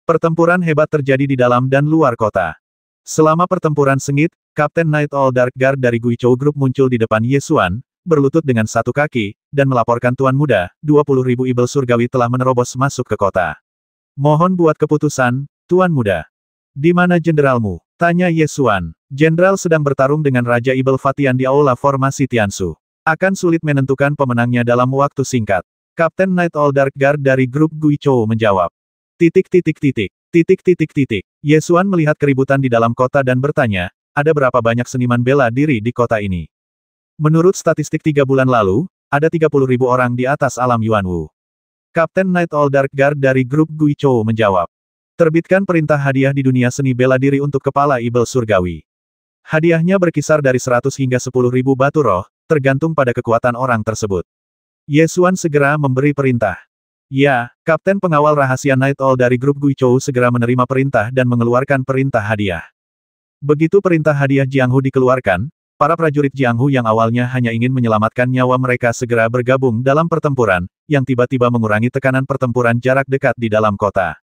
Pertempuran hebat terjadi di dalam dan luar kota. Selama pertempuran sengit, Kapten Night All Dark Guard dari Guichou Group muncul di depan Ye Xuan, berlutut dengan satu kaki, dan melaporkan Tuan Muda, 20.000 ibel surgawi telah menerobos masuk ke kota. Mohon buat keputusan, Tuan Muda. Di mana jenderalmu? Tanya Ye Xuan. Jenderal sedang bertarung dengan Raja Ibel Fatian di aula formasi Tiansu. Akan sulit menentukan pemenangnya dalam waktu singkat. Kapten Night All Dark Guard dari grup Guichou menjawab. Ye Xuan melihat keributan di dalam kota dan bertanya, ada berapa banyak seniman bela diri di kota ini? Menurut statistik 3 bulan lalu, ada 30.000 orang di atas alam Yuanwu. Kapten Night All Dark Guard dari grup Guichou menjawab. Terbitkan perintah hadiah di dunia seni bela diri untuk kepala ibel surgawi. Hadiahnya berkisar dari 100 hingga 10.000 batu roh, tergantung pada kekuatan orang tersebut. Ye Xuan segera memberi perintah. Ya, Kapten Pengawal Rahasia Night All dari grup Guichou segera menerima perintah dan mengeluarkan perintah hadiah. Begitu perintah hadiah Jianghu dikeluarkan, para prajurit Jianghu yang awalnya hanya ingin menyelamatkan nyawa mereka segera bergabung dalam pertempuran, yang tiba-tiba mengurangi tekanan pertempuran jarak dekat di dalam kota.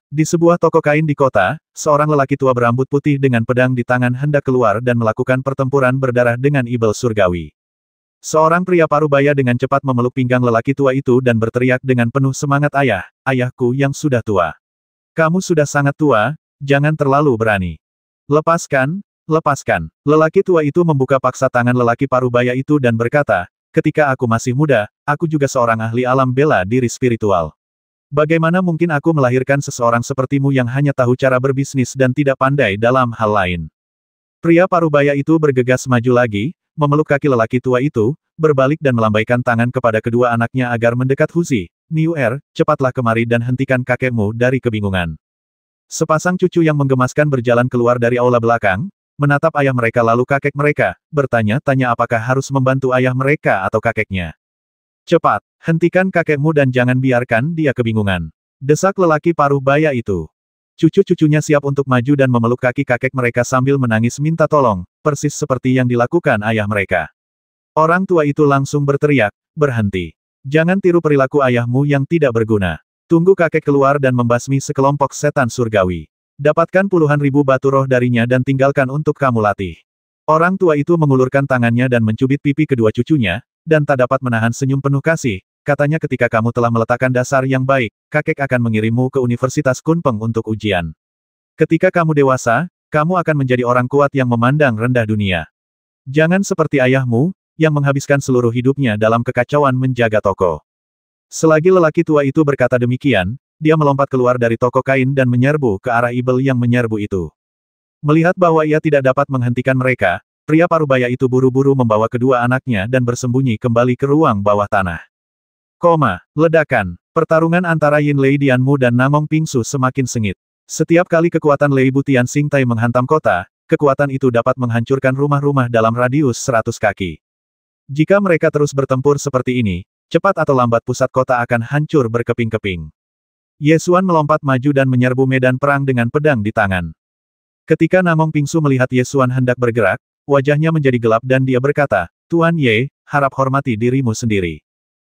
Di sebuah toko kain di kota, seorang lelaki tua berambut putih dengan pedang di tangan hendak keluar dan melakukan pertempuran berdarah dengan ibel surgawi. Seorang pria parubaya dengan cepat memeluk pinggang lelaki tua itu dan berteriak dengan penuh semangat, ayahku yang sudah tua. Kamu sudah sangat tua, jangan terlalu berani. Lepaskan. Lelaki tua itu membuka paksa tangan lelaki parubaya itu dan berkata, ketika aku masih muda, aku juga seorang ahli alam bela diri spiritual. Bagaimana mungkin aku melahirkan seseorang sepertimu yang hanya tahu cara berbisnis dan tidak pandai dalam hal lain? Pria parubaya itu bergegas maju lagi, memeluk kaki lelaki tua itu, berbalik dan melambaikan tangan kepada kedua anaknya agar mendekat. Huzi, Niu Er, cepatlah kemari dan hentikan kakekmu dari kebingungan. Sepasang cucu yang menggemaskan berjalan keluar dari aula belakang, menatap ayah mereka lalu kakek mereka, bertanya-tanya apakah harus membantu ayah mereka atau kakeknya. Cepat, hentikan kakekmu dan jangan biarkan dia kebingungan. Desak lelaki parubaya itu. Cucu-cucunya siap untuk maju dan memeluk kaki kakek mereka sambil menangis minta tolong, persis seperti yang dilakukan ayah mereka. Orang tua itu langsung berteriak, berhenti. Jangan tiru perilaku ayahmu yang tidak berguna. Tunggu kakek keluar dan membasmi sekelompok setan surgawi. Dapatkan puluhan ribu batu roh darinya dan tinggalkan untuk kamu latih. Orang tua itu mengulurkan tangannya dan mencubit pipi kedua cucunya, dan tak dapat menahan senyum penuh kasih, katanya ketika kamu telah meletakkan dasar yang baik, kakek akan mengirimmu ke Universitas Kunpeng untuk ujian. Ketika kamu dewasa, kamu akan menjadi orang kuat yang memandang rendah dunia. Jangan seperti ayahmu, yang menghabiskan seluruh hidupnya dalam kekacauan menjaga toko. Selagi lelaki tua itu berkata demikian, dia melompat keluar dari toko kain dan menyerbu ke arah ibel yang menyerbu itu. Melihat bahwa ia tidak dapat menghentikan mereka, pria parubaya itu buru-buru membawa kedua anaknya dan bersembunyi kembali ke ruang bawah tanah. Ledakan. Pertarungan antara Yin Lei Dianmu dan Namong Pingsu semakin sengit. Setiap kali kekuatan Lei Butian Xingtai menghantam kota, kekuatan itu dapat menghancurkan rumah-rumah dalam radius 100 kaki. Jika mereka terus bertempur seperti ini, cepat atau lambat pusat kota akan hancur berkeping-keping. Ye Xuan melompat maju dan menyerbu medan perang dengan pedang di tangan. Ketika Namong Pingsu melihat Ye Xuan hendak bergerak, wajahnya menjadi gelap dan dia berkata, "Tuan Ye, harap hormati dirimu sendiri.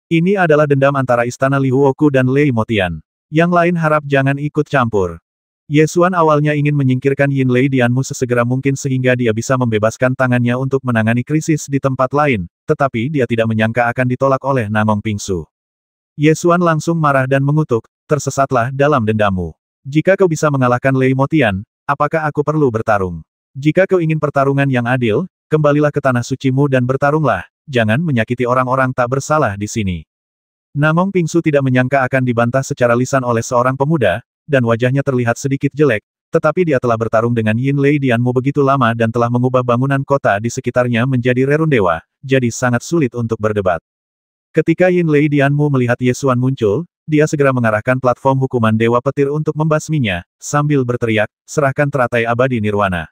Ini adalah dendam antara Istana Li Huoku dan Lei Motian. Yang lain harap jangan ikut campur." Ye Xuan awalnya ingin menyingkirkan Yin Lei Dianmu sesegera mungkin sehingga dia bisa membebaskan tangannya untuk menangani krisis di tempat lain, tetapi dia tidak menyangka akan ditolak oleh Namong Pingsu. Ye Xuan langsung marah dan mengutuk, "Tersesatlah dalam dendammu. Jika kau bisa mengalahkan Lei Motian, apakah aku perlu bertarung? Jika kau ingin pertarungan yang adil, kembalilah ke tanah sucimu dan bertarunglah. Jangan menyakiti orang-orang tak bersalah di sini." Namong Pingsu tidak menyangka akan dibantah secara lisan oleh seorang pemuda, dan wajahnya terlihat sedikit jelek, tetapi dia telah bertarung dengan Yin Lei Dianmu begitu lama dan telah mengubah bangunan kota di sekitarnya menjadi rerundewa, jadi sangat sulit untuk berdebat. Ketika Yin Lei Dianmu melihat Ye Xuan muncul, dia segera mengarahkan platform hukuman Dewa Petir untuk membasminya, sambil berteriak, "Serahkan teratai abadi nirwana.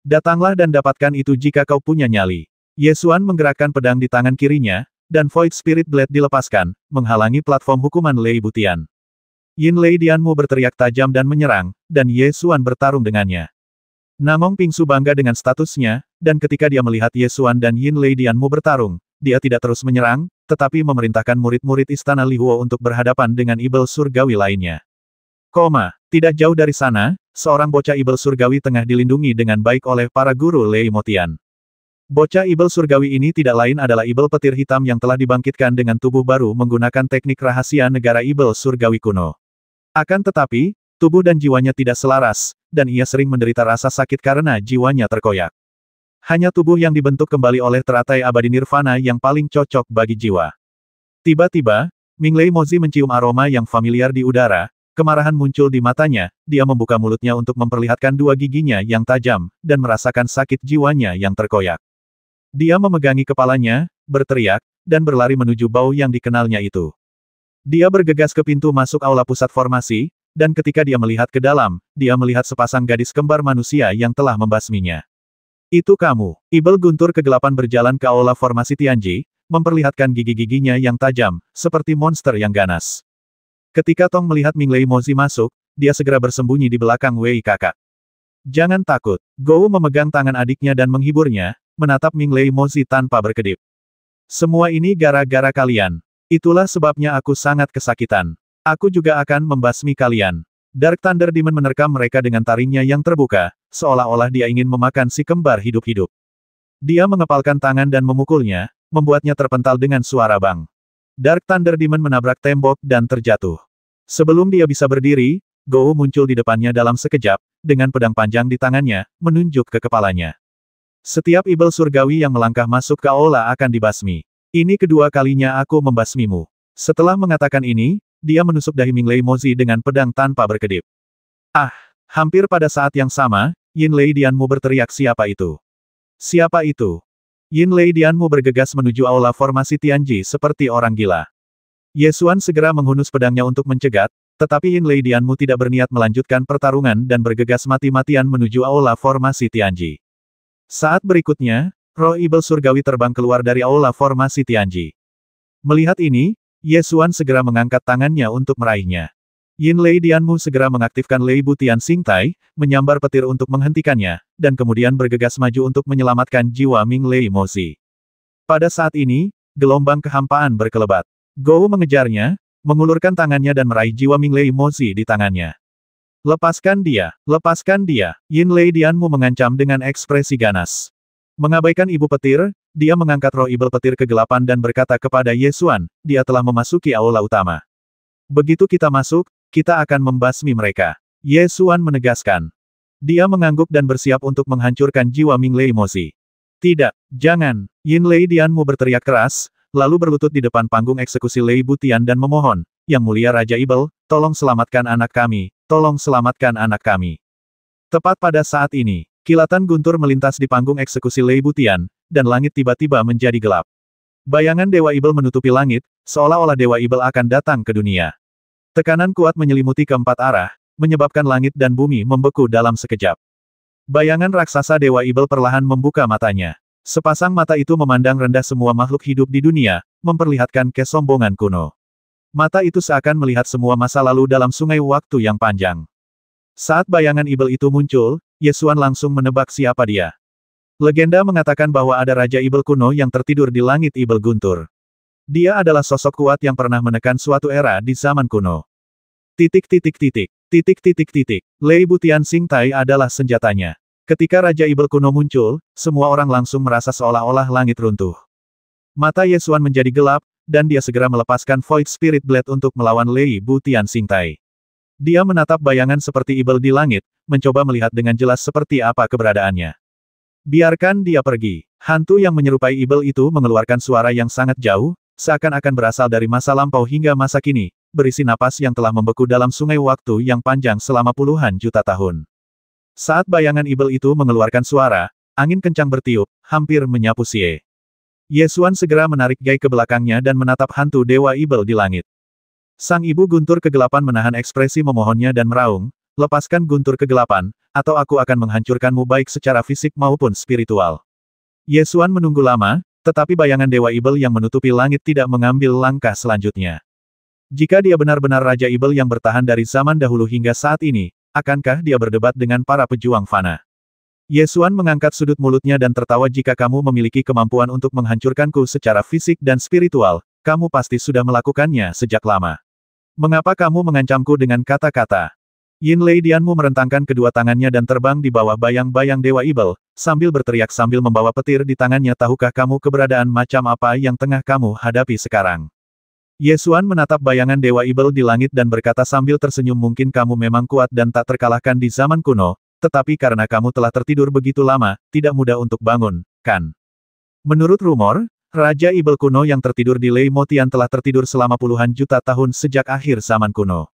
Datanglah dan dapatkan itu jika kau punya nyali." Ye Xuan menggerakkan pedang di tangan kirinya, dan Void Spirit Blade dilepaskan, menghalangi platform hukuman Lei Butian. Yin Lei Dianmu berteriak tajam dan menyerang, dan Ye Xuan bertarung dengannya. Namong Pingsu bangga dengan statusnya, dan ketika dia melihat Ye Xuan dan Yin Lei Dianmu bertarung, dia tidak terus menyerang, tetapi memerintahkan murid-murid Istana Li Huo untuk berhadapan dengan ibel surgawi lainnya. Tidak jauh dari sana, seorang bocah ibel surgawi tengah dilindungi dengan baik oleh para guru Lei Motian. Bocah ibel surgawi ini tidak lain adalah ibel petir hitam yang telah dibangkitkan dengan tubuh baru menggunakan teknik rahasia negara ibel surgawi kuno. Akan tetapi, tubuh dan jiwanya tidak selaras, dan ia sering menderita rasa sakit karena jiwanya terkoyak. Hanya tubuh yang dibentuk kembali oleh teratai abadi nirvana yang paling cocok bagi jiwa. Tiba-tiba, Ming Lei Mozi mencium aroma yang familiar di udara, kemarahan muncul di matanya, dia membuka mulutnya untuk memperlihatkan dua giginya yang tajam, dan merasakan sakit jiwanya yang terkoyak. Dia memegangi kepalanya, berteriak, dan berlari menuju bau yang dikenalnya itu. Dia bergegas ke pintu masuk aula pusat formasi, dan ketika dia melihat ke dalam, dia melihat sepasang gadis kembar manusia yang telah membasminya. "Itu kamu." Ibel guntur kegelapan berjalan ke aula formasi Tianji, memperlihatkan gigi-giginya yang tajam, seperti monster yang ganas. Ketika Tong melihat Ming Lei Mozi masuk, dia segera bersembunyi di belakang Wei kakak. "Jangan takut." Gou memegang tangan adiknya dan menghiburnya, menatap Ming Lei Mozi tanpa berkedip. "Semua ini gara-gara kalian. Itulah sebabnya aku sangat kesakitan. Aku juga akan membasmi kalian." Dark Thunder Demon menerkam mereka dengan taringnya yang terbuka, seolah-olah dia ingin memakan si kembar hidup-hidup. Dia mengepalkan tangan dan memukulnya, membuatnya terpental dengan suara bang. Dark Thunder Demon menabrak tembok dan terjatuh. Sebelum dia bisa berdiri, Gou muncul di depannya dalam sekejap, dengan pedang panjang di tangannya, menunjuk ke kepalanya. "Setiap ibel surgawi yang melangkah masuk ke aula akan dibasmi. Ini kedua kalinya aku membasmimu." Setelah mengatakan ini, dia menusuk dahi Ming Lei Mozi dengan pedang tanpa berkedip. "Ah!" Hampir pada saat yang sama, Yin Lei Dianmu berteriak, "Siapa itu? Siapa itu?" Yin Lei Dianmu bergegas menuju aula formasi Tianji seperti orang gila. Ye Xuan segera menghunus pedangnya untuk mencegat, tetapi Yin Lei Dianmu tidak berniat melanjutkan pertarungan dan bergegas mati-matian menuju aula formasi Tianji. Saat berikutnya, roh ibel surgawi terbang keluar dari aula formasi Tianji. Melihat ini, Ye Xuan segera mengangkat tangannya untuk meraihnya. Yin Lei Dianmu segera mengaktifkan Lei Butian Xingtai, menyambar petir untuk menghentikannya, dan kemudian bergegas maju untuk menyelamatkan jiwa Ming Lei Mozi. Pada saat ini, gelombang kehampaan berkelebat. Gou mengejarnya, mengulurkan tangannya dan meraih jiwa Ming Lei Mozi di tangannya. Lepaskan dia! Lepaskan dia!" Yin Lei Dianmu mengancam dengan ekspresi ganas. Mengabaikan ibu petir, dia mengangkat roh ibel petir kegelapan dan berkata kepada Ye Xuan, "Dia telah memasuki aula utama. Begitu kita masuk, kita akan membasmi mereka." Ye Xuan menegaskan. Dia mengangguk dan bersiap untuk menghancurkan jiwa Ming Lei Mozi. "Tidak, jangan!" Yin Lei Dianmu berteriak keras, lalu berlutut di depan panggung eksekusi Lei Butian dan memohon, "Yang mulia Raja Ibel, tolong selamatkan anak kami, tolong selamatkan anak kami." Tepat pada saat ini, kilatan guntur melintas di panggung eksekusi Lei Butian, dan langit tiba-tiba menjadi gelap. Bayangan Dewa Ibel menutupi langit, seolah-olah Dewa Ibel akan datang ke dunia. Tekanan kuat menyelimuti keempat arah, menyebabkan langit dan bumi membeku dalam sekejap. Bayangan raksasa Dewa Ibel perlahan membuka matanya. Sepasang mata itu memandang rendah semua makhluk hidup di dunia, memperlihatkan kesombongan kuno. Mata itu seakan melihat semua masa lalu dalam sungai waktu yang panjang. Saat bayangan Ibel itu muncul, Yesuan langsung menebak siapa dia. Legenda mengatakan bahwa ada Raja Ibel kuno yang tertidur di langit Ibel Guntur. Dia adalah sosok kuat yang pernah menekan suatu era di zaman kuno. Titik titik titik. Titik titik titik. Lei Butian Sing Tai adalah senjatanya. Ketika Raja Ibel kuno muncul, semua orang langsung merasa seolah-olah langit runtuh. Mata Yesuan menjadi gelap, dan dia segera melepaskan Void Spirit Blade untuk melawan Lei Butian Sing Tai. Dia menatap bayangan seperti Ibel di langit, mencoba melihat dengan jelas seperti apa keberadaannya. Biarkan dia pergi. Hantu yang menyerupai Ibel itu mengeluarkan suara yang sangat jauh, seakan-akan berasal dari masa lampau hingga masa kini, berisi napas yang telah membeku dalam sungai waktu yang panjang selama puluhan juta tahun. Saat bayangan Ibel itu mengeluarkan suara, angin kencang bertiup, hampir menyapu Xie. Yesuan segera menarik Gai ke belakangnya dan menatap hantu Dewa Ibel di langit. Sang ibu guntur kegelapan menahan ekspresi memohonnya dan meraung, lepaskan guntur kegelapan, atau aku akan menghancurkanmu baik secara fisik maupun spiritual. Yesuan menunggu lama, tetapi bayangan Dewa Ibel yang menutupi langit tidak mengambil langkah selanjutnya. Jika dia benar-benar Raja Ibel yang bertahan dari zaman dahulu hingga saat ini, akankah dia berdebat dengan para pejuang fana? Yesuan mengangkat sudut mulutnya dan tertawa. Jika kamu memiliki kemampuan untuk menghancurkanku secara fisik dan spiritual, kamu pasti sudah melakukannya sejak lama. Mengapa kamu mengancamku dengan kata-kata? Yin Lei Dianmu merentangkan kedua tangannya dan terbang di bawah bayang-bayang Dewa Ibel, sambil berteriak sambil membawa petir di tangannya. Tahukah kamu keberadaan macam apa yang tengah kamu hadapi sekarang? Yesuan menatap bayangan Dewa Ibel di langit dan berkata sambil tersenyum, mungkin kamu memang kuat dan tak terkalahkan di zaman kuno, tetapi karena kamu telah tertidur begitu lama, tidak mudah untuk bangun, kan? Menurut rumor, Raja Ibel kuno yang tertidur di Lei Motian telah tertidur selama puluhan juta tahun sejak akhir zaman kuno.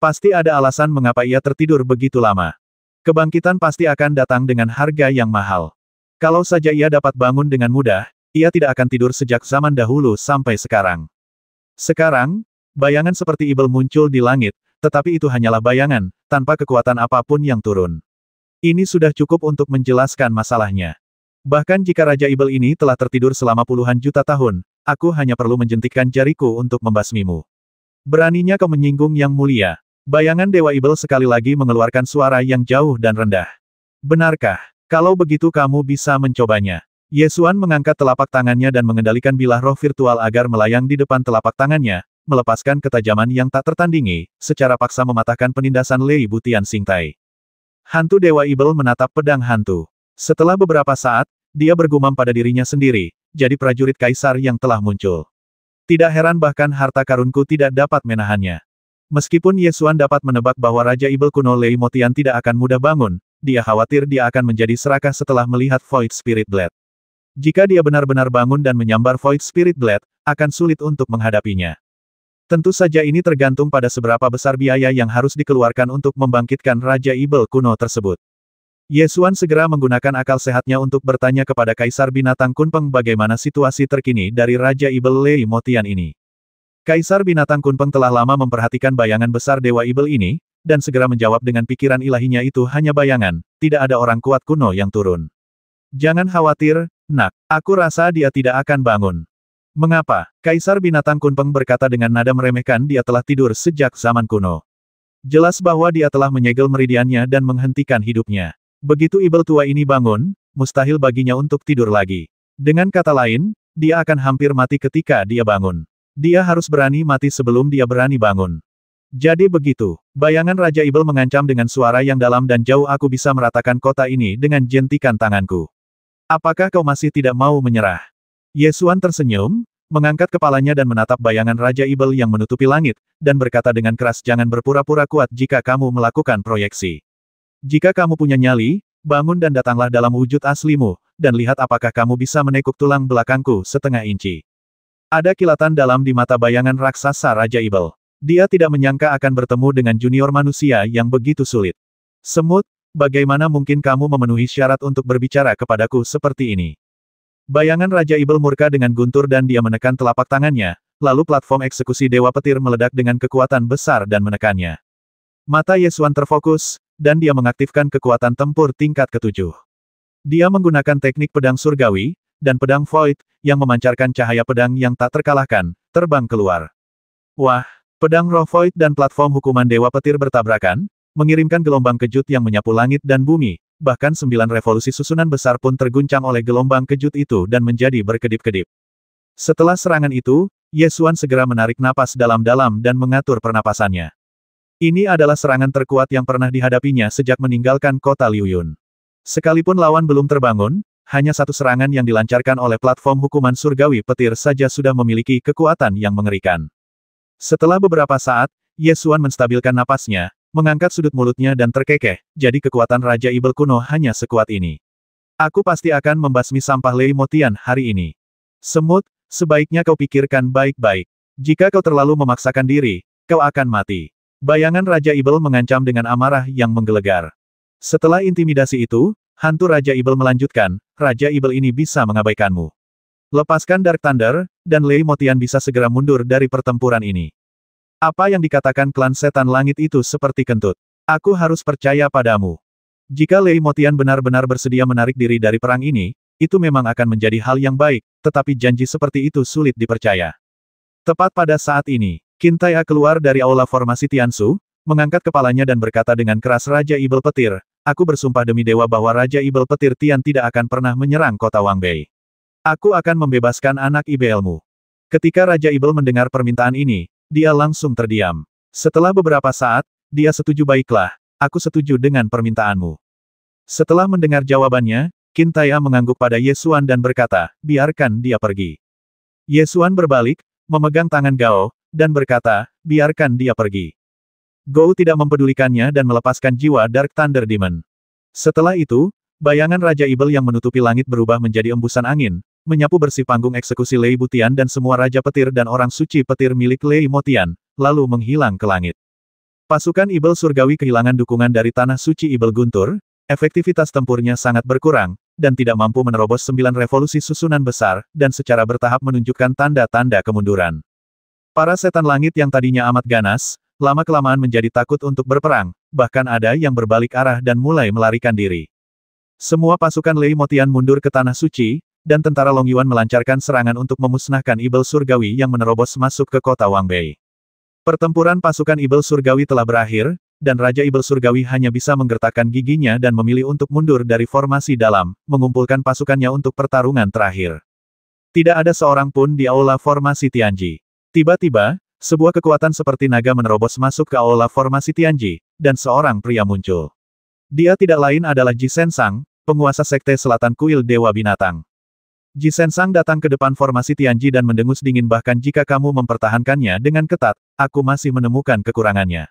Pasti ada alasan mengapa ia tertidur begitu lama. Kebangkitan pasti akan datang dengan harga yang mahal. Kalau saja ia dapat bangun dengan mudah, ia tidak akan tidur sejak zaman dahulu sampai sekarang. Sekarang, bayangan seperti Ibel muncul di langit, tetapi itu hanyalah bayangan, tanpa kekuatan apapun yang turun. Ini sudah cukup untuk menjelaskan masalahnya. Bahkan jika Raja Ibel ini telah tertidur selama puluhan juta tahun, aku hanya perlu menjentikkan jariku untuk membasmimu. Beraninya kau menyinggung Yang Mulia. Bayangan Dewa Ibel sekali lagi mengeluarkan suara yang jauh dan rendah. Benarkah? Kalau begitu kamu bisa mencobanya. Yesuan mengangkat telapak tangannya dan mengendalikan bilah roh virtual agar melayang di depan telapak tangannya, melepaskan ketajaman yang tak tertandingi, secara paksa mematahkan penindasan Lei Butian Sing Tai. Hantu Dewa Ibel menatap pedang hantu. Setelah beberapa saat, dia bergumam pada dirinya sendiri, jadi prajurit kaisar yang telah muncul. Tidak heran bahkan harta karunku tidak dapat menahannya. Meskipun Yesuan dapat menebak bahwa Raja Ibel kuno Lei Motian tidak akan mudah bangun, dia khawatir dia akan menjadi serakah setelah melihat Void Spirit Blade. Jika dia benar-benar bangun dan menyambar Void Spirit Blade, akan sulit untuk menghadapinya. Tentu saja ini tergantung pada seberapa besar biaya yang harus dikeluarkan untuk membangkitkan Raja Ibel kuno tersebut. Yesuan segera menggunakan akal sehatnya untuk bertanya kepada Kaisar Binatang Kunpeng bagaimana situasi terkini dari Raja Ibel Lei Motian ini. Kaisar Binatang Kunpeng telah lama memperhatikan bayangan besar Dewa Ibel ini, dan segera menjawab dengan pikiran ilahinya itu hanya bayangan, tidak ada orang kuat kuno yang turun. Jangan khawatir, Nak, aku rasa dia tidak akan bangun. Mengapa? Kaisar Binatang Kunpeng berkata dengan nada meremehkan, dia telah tidur sejak zaman kuno. Jelas bahwa dia telah menyegel meridiannya dan menghentikan hidupnya. Begitu Ibel tua ini bangun, mustahil baginya untuk tidur lagi. Dengan kata lain, dia akan hampir mati ketika dia bangun. Dia harus berani mati sebelum dia berani bangun. Jadi begitu, bayangan Raja Ibel mengancam dengan suara yang dalam dan jauh, aku bisa meratakan kota ini dengan jentikan tanganku. Apakah kau masih tidak mau menyerah? Yesuan tersenyum, mengangkat kepalanya dan menatap bayangan Raja Ibel yang menutupi langit, dan berkata dengan keras, jangan berpura-pura kuat jika kamu melakukan proyeksi. Jika kamu punya nyali, bangun dan datanglah dalam wujud aslimu, dan lihat apakah kamu bisa menekuk tulang belakangku setengah inci. Ada kilatan dalam di mata bayangan raksasa Raja Ibel. Dia tidak menyangka akan bertemu dengan junior manusia yang begitu sulit. Semut, bagaimana mungkin kamu memenuhi syarat untuk berbicara kepadaku seperti ini? Bayangan Raja Ibel murka dengan guntur dan dia menekan telapak tangannya, lalu platform eksekusi Dewa Petir meledak dengan kekuatan besar dan menekannya. Mata Ye Xuan terfokus, dan dia mengaktifkan kekuatan tempur tingkat ke-7. Dia menggunakan teknik pedang surgawi, dan pedang void, yang memancarkan cahaya pedang yang tak terkalahkan, terbang keluar. Wah, pedang roh void dan platform hukuman Dewa Petir bertabrakan, mengirimkan gelombang kejut yang menyapu langit dan bumi, bahkan 9 revolusi susunan besar pun terguncang oleh gelombang kejut itu dan menjadi berkedip-kedip. Setelah serangan itu, Ye Xuan segera menarik napas dalam-dalam dan mengatur pernapasannya. Ini adalah serangan terkuat yang pernah dihadapinya sejak meninggalkan kota Liuyun. Sekalipun lawan belum terbangun, hanya satu serangan yang dilancarkan oleh platform hukuman surgawi petir saja sudah memiliki kekuatan yang mengerikan. Setelah beberapa saat, Ye Xuan menstabilkan napasnya, mengangkat sudut mulutnya dan terkekeh, jadi kekuatan Raja Ibel kuno hanya sekuat ini. Aku pasti akan membasmi sampah Lei Motian hari ini. Semut, sebaiknya kau pikirkan baik-baik. Jika kau terlalu memaksakan diri, kau akan mati. Bayangan Raja Ibel mengancam dengan amarah yang menggelegar. Setelah intimidasi itu, hantu Raja Ibel melanjutkan, Raja Ibel ini bisa mengabaikanmu. Lepaskan Dark Thunder, dan Lei Motian bisa segera mundur dari pertempuran ini. Apa yang dikatakan klan setan langit itu seperti kentut. Aku harus percaya padamu. Jika Lei Motian benar-benar bersedia menarik diri dari perang ini, itu memang akan menjadi hal yang baik, tetapi janji seperti itu sulit dipercaya. Tepat pada saat ini, Qin Tai'a keluar dari aula formasi Tiansu, mengangkat kepalanya dan berkata dengan keras, Raja Ibel Petir, aku bersumpah demi dewa bahwa Raja Ibel Petir Tian tidak akan pernah menyerang kota Wangbei. Aku akan membebaskan anak IBL-mu. Ketika Raja Ibel mendengar permintaan ini, dia langsung terdiam. Setelah beberapa saat, dia setuju. Baiklah, aku setuju dengan permintaanmu. Setelah mendengar jawabannya, Qin Tai'a mengangguk pada Ye Xuan dan berkata, biarkan dia pergi. Ye Xuan berbalik, memegang tangan Gao, dan berkata, biarkan dia pergi. Gou tidak mempedulikannya dan melepaskan jiwa Dark Thunder Demon. Setelah itu, bayangan Raja Ibel yang menutupi langit berubah menjadi embusan angin, menyapu bersih panggung eksekusi Lei Butian dan semua Raja Petir dan orang suci petir milik Lei Motian, lalu menghilang ke langit. Pasukan Ibel Surgawi kehilangan dukungan dari Tanah Suci Ibel Guntur, efektivitas tempurnya sangat berkurang, dan tidak mampu menerobos 9 revolusi susunan besar, dan secara bertahap menunjukkan tanda-tanda kemunduran. Para setan langit yang tadinya amat ganas, lama-kelamaan menjadi takut untuk berperang, bahkan ada yang berbalik arah dan mulai melarikan diri. Semua pasukan Lei Motian mundur ke Tanah Suci, dan tentara Long Yuan melancarkan serangan untuk memusnahkan Ibel Surgawi yang menerobos masuk ke kota Wangbei. Pertempuran pasukan Ibel Surgawi telah berakhir, dan Raja Ibel Surgawi hanya bisa menggertakkan giginya dan memilih untuk mundur dari formasi dalam, mengumpulkan pasukannya untuk pertarungan terakhir. Tidak ada seorang pun di aula formasi Tianji. Tiba-tiba, sebuah kekuatan seperti naga menerobos masuk ke aula formasi Tianji, dan seorang pria muncul. Dia tidak lain adalah Ji Sensang, penguasa sekte selatan kuil Dewa Binatang. Ji Sensang datang ke depan formasi Tianji dan mendengus dingin, bahkan jika kamu mempertahankannya dengan ketat, aku masih menemukan kekurangannya.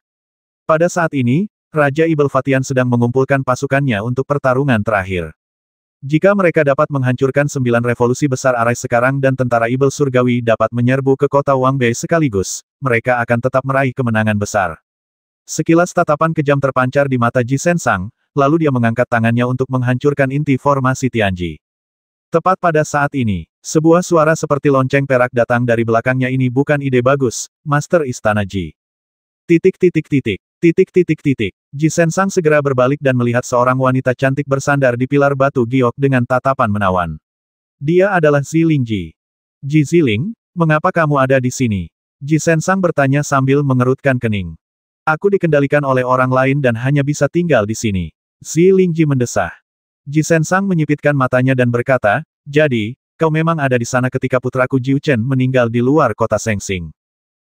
Pada saat ini, Raja Ibel Fatian sedang mengumpulkan pasukannya untuk pertarungan terakhir. Jika mereka dapat menghancurkan 9 revolusi besar Arai sekarang dan tentara Ibel Surgawi dapat menyerbu ke kota Wangbei sekaligus, mereka akan tetap meraih kemenangan besar. Sekilas tatapan kejam terpancar di mata Ji Sensang, lalu dia mengangkat tangannya untuk menghancurkan inti formasi Tianji. Tepat pada saat ini, sebuah suara seperti lonceng perak datang dari belakangnya. Ini bukan ide bagus, Master Istana Ji. Ji Sensang segera berbalik dan melihat seorang wanita cantik bersandar di pilar batu giok dengan tatapan menawan. Dia adalah Ziling Ji. Ji Ziling, mengapa kamu ada di sini? Ji Sensang bertanya sambil mengerutkan kening. Aku dikendalikan oleh orang lain dan hanya bisa tinggal di sini. Ziling Ji mendesah. Ji Sensang menyipitkan matanya dan berkata, jadi, kau memang ada di sana ketika putraku Jiu Chen meninggal di luar kota Sengsing.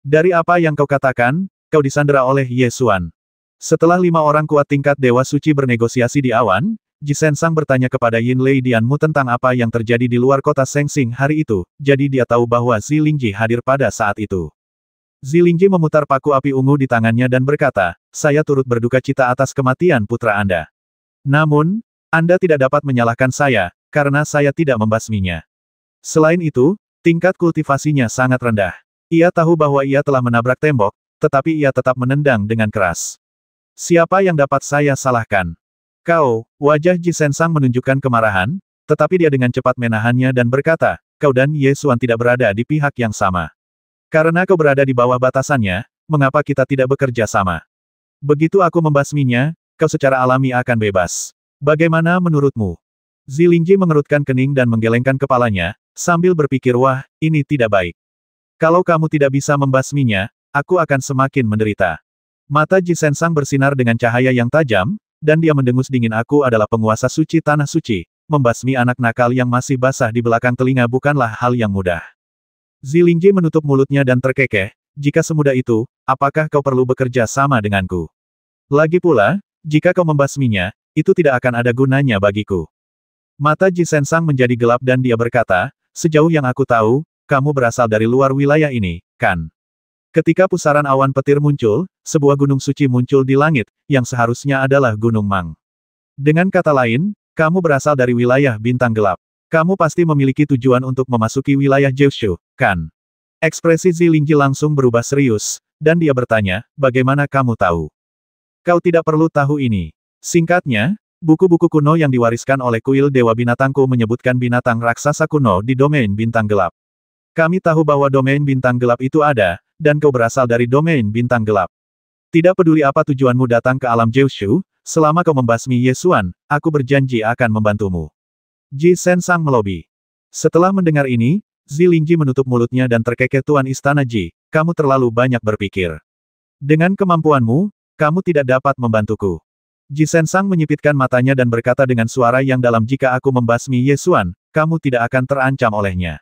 Dari apa yang kau katakan, kau disandera oleh Ye Xuan. Setelah 5 orang kuat tingkat Dewa Suci bernegosiasi di awan, Ji Sensang bertanya kepada Yin Lei Dianmu tentang apa yang terjadi di luar kota Sengsing hari itu, jadi dia tahu bahwa Ziling Ji hadir pada saat itu. Ziling Ji memutar paku api ungu di tangannya dan berkata, saya turut berduka cita atas kematian putra Anda. Namun, Anda tidak dapat menyalahkan saya, karena saya tidak membasminya. Selain itu, tingkat kultivasinya sangat rendah. Ia tahu bahwa ia telah menabrak tembok, tetapi ia tetap menendang dengan keras. Siapa yang dapat saya salahkan? Kau, wajah Ji Sensang menunjukkan kemarahan, tetapi dia dengan cepat menahannya dan berkata, kau dan Ye Xuan tidak berada di pihak yang sama. Karena kau berada di bawah batasannya, mengapa kita tidak bekerja sama? Begitu aku membasminya, kau secara alami akan bebas. Bagaimana menurutmu? Zilingji mengerutkan kening dan menggelengkan kepalanya, sambil berpikir wah, ini tidak baik. Kalau kamu tidak bisa membasminya, aku akan semakin menderita. Mata Ji Sensang bersinar dengan cahaya yang tajam, dan dia mendengus dingin aku adalah penguasa suci tanah suci. Membasmi anak nakal yang masih basah di belakang telinga bukanlah hal yang mudah. Zilingji menutup mulutnya dan terkekeh, jika semudah itu, apakah kau perlu bekerja sama denganku? Lagi pula, jika kau membasminya, itu tidak akan ada gunanya bagiku. Mata Ji Sensang menjadi gelap dan dia berkata, sejauh yang aku tahu, kamu berasal dari luar wilayah ini, kan? Ketika pusaran awan petir muncul, sebuah gunung suci muncul di langit, yang seharusnya adalah Gunung Mang. Dengan kata lain, kamu berasal dari wilayah bintang gelap. Kamu pasti memiliki tujuan untuk memasuki wilayah Jiushu, kan? Ekspresi Zilingji langsung berubah serius, dan dia bertanya, bagaimana kamu tahu? Kau tidak perlu tahu ini. Singkatnya, buku-buku kuno yang diwariskan oleh kuil Dewa Binatangku menyebutkan binatang raksasa kuno di domain bintang gelap. Kami tahu bahwa domain bintang gelap itu ada, dan kau berasal dari domain bintang gelap. Tidak peduli apa tujuanmu datang ke alam Jiushu, selama kau membasmi Ye Xuan, aku berjanji akan membantumu. Ji Sensang melobi. Setelah mendengar ini, Zilingji menutup mulutnya dan terkekeh Tuan Istana Ji, kamu terlalu banyak berpikir. Dengan kemampuanmu, kamu tidak dapat membantuku. Ji Sensang menyipitkan matanya dan berkata dengan suara yang dalam jika aku membasmi Ye Xuan, kamu tidak akan terancam olehnya.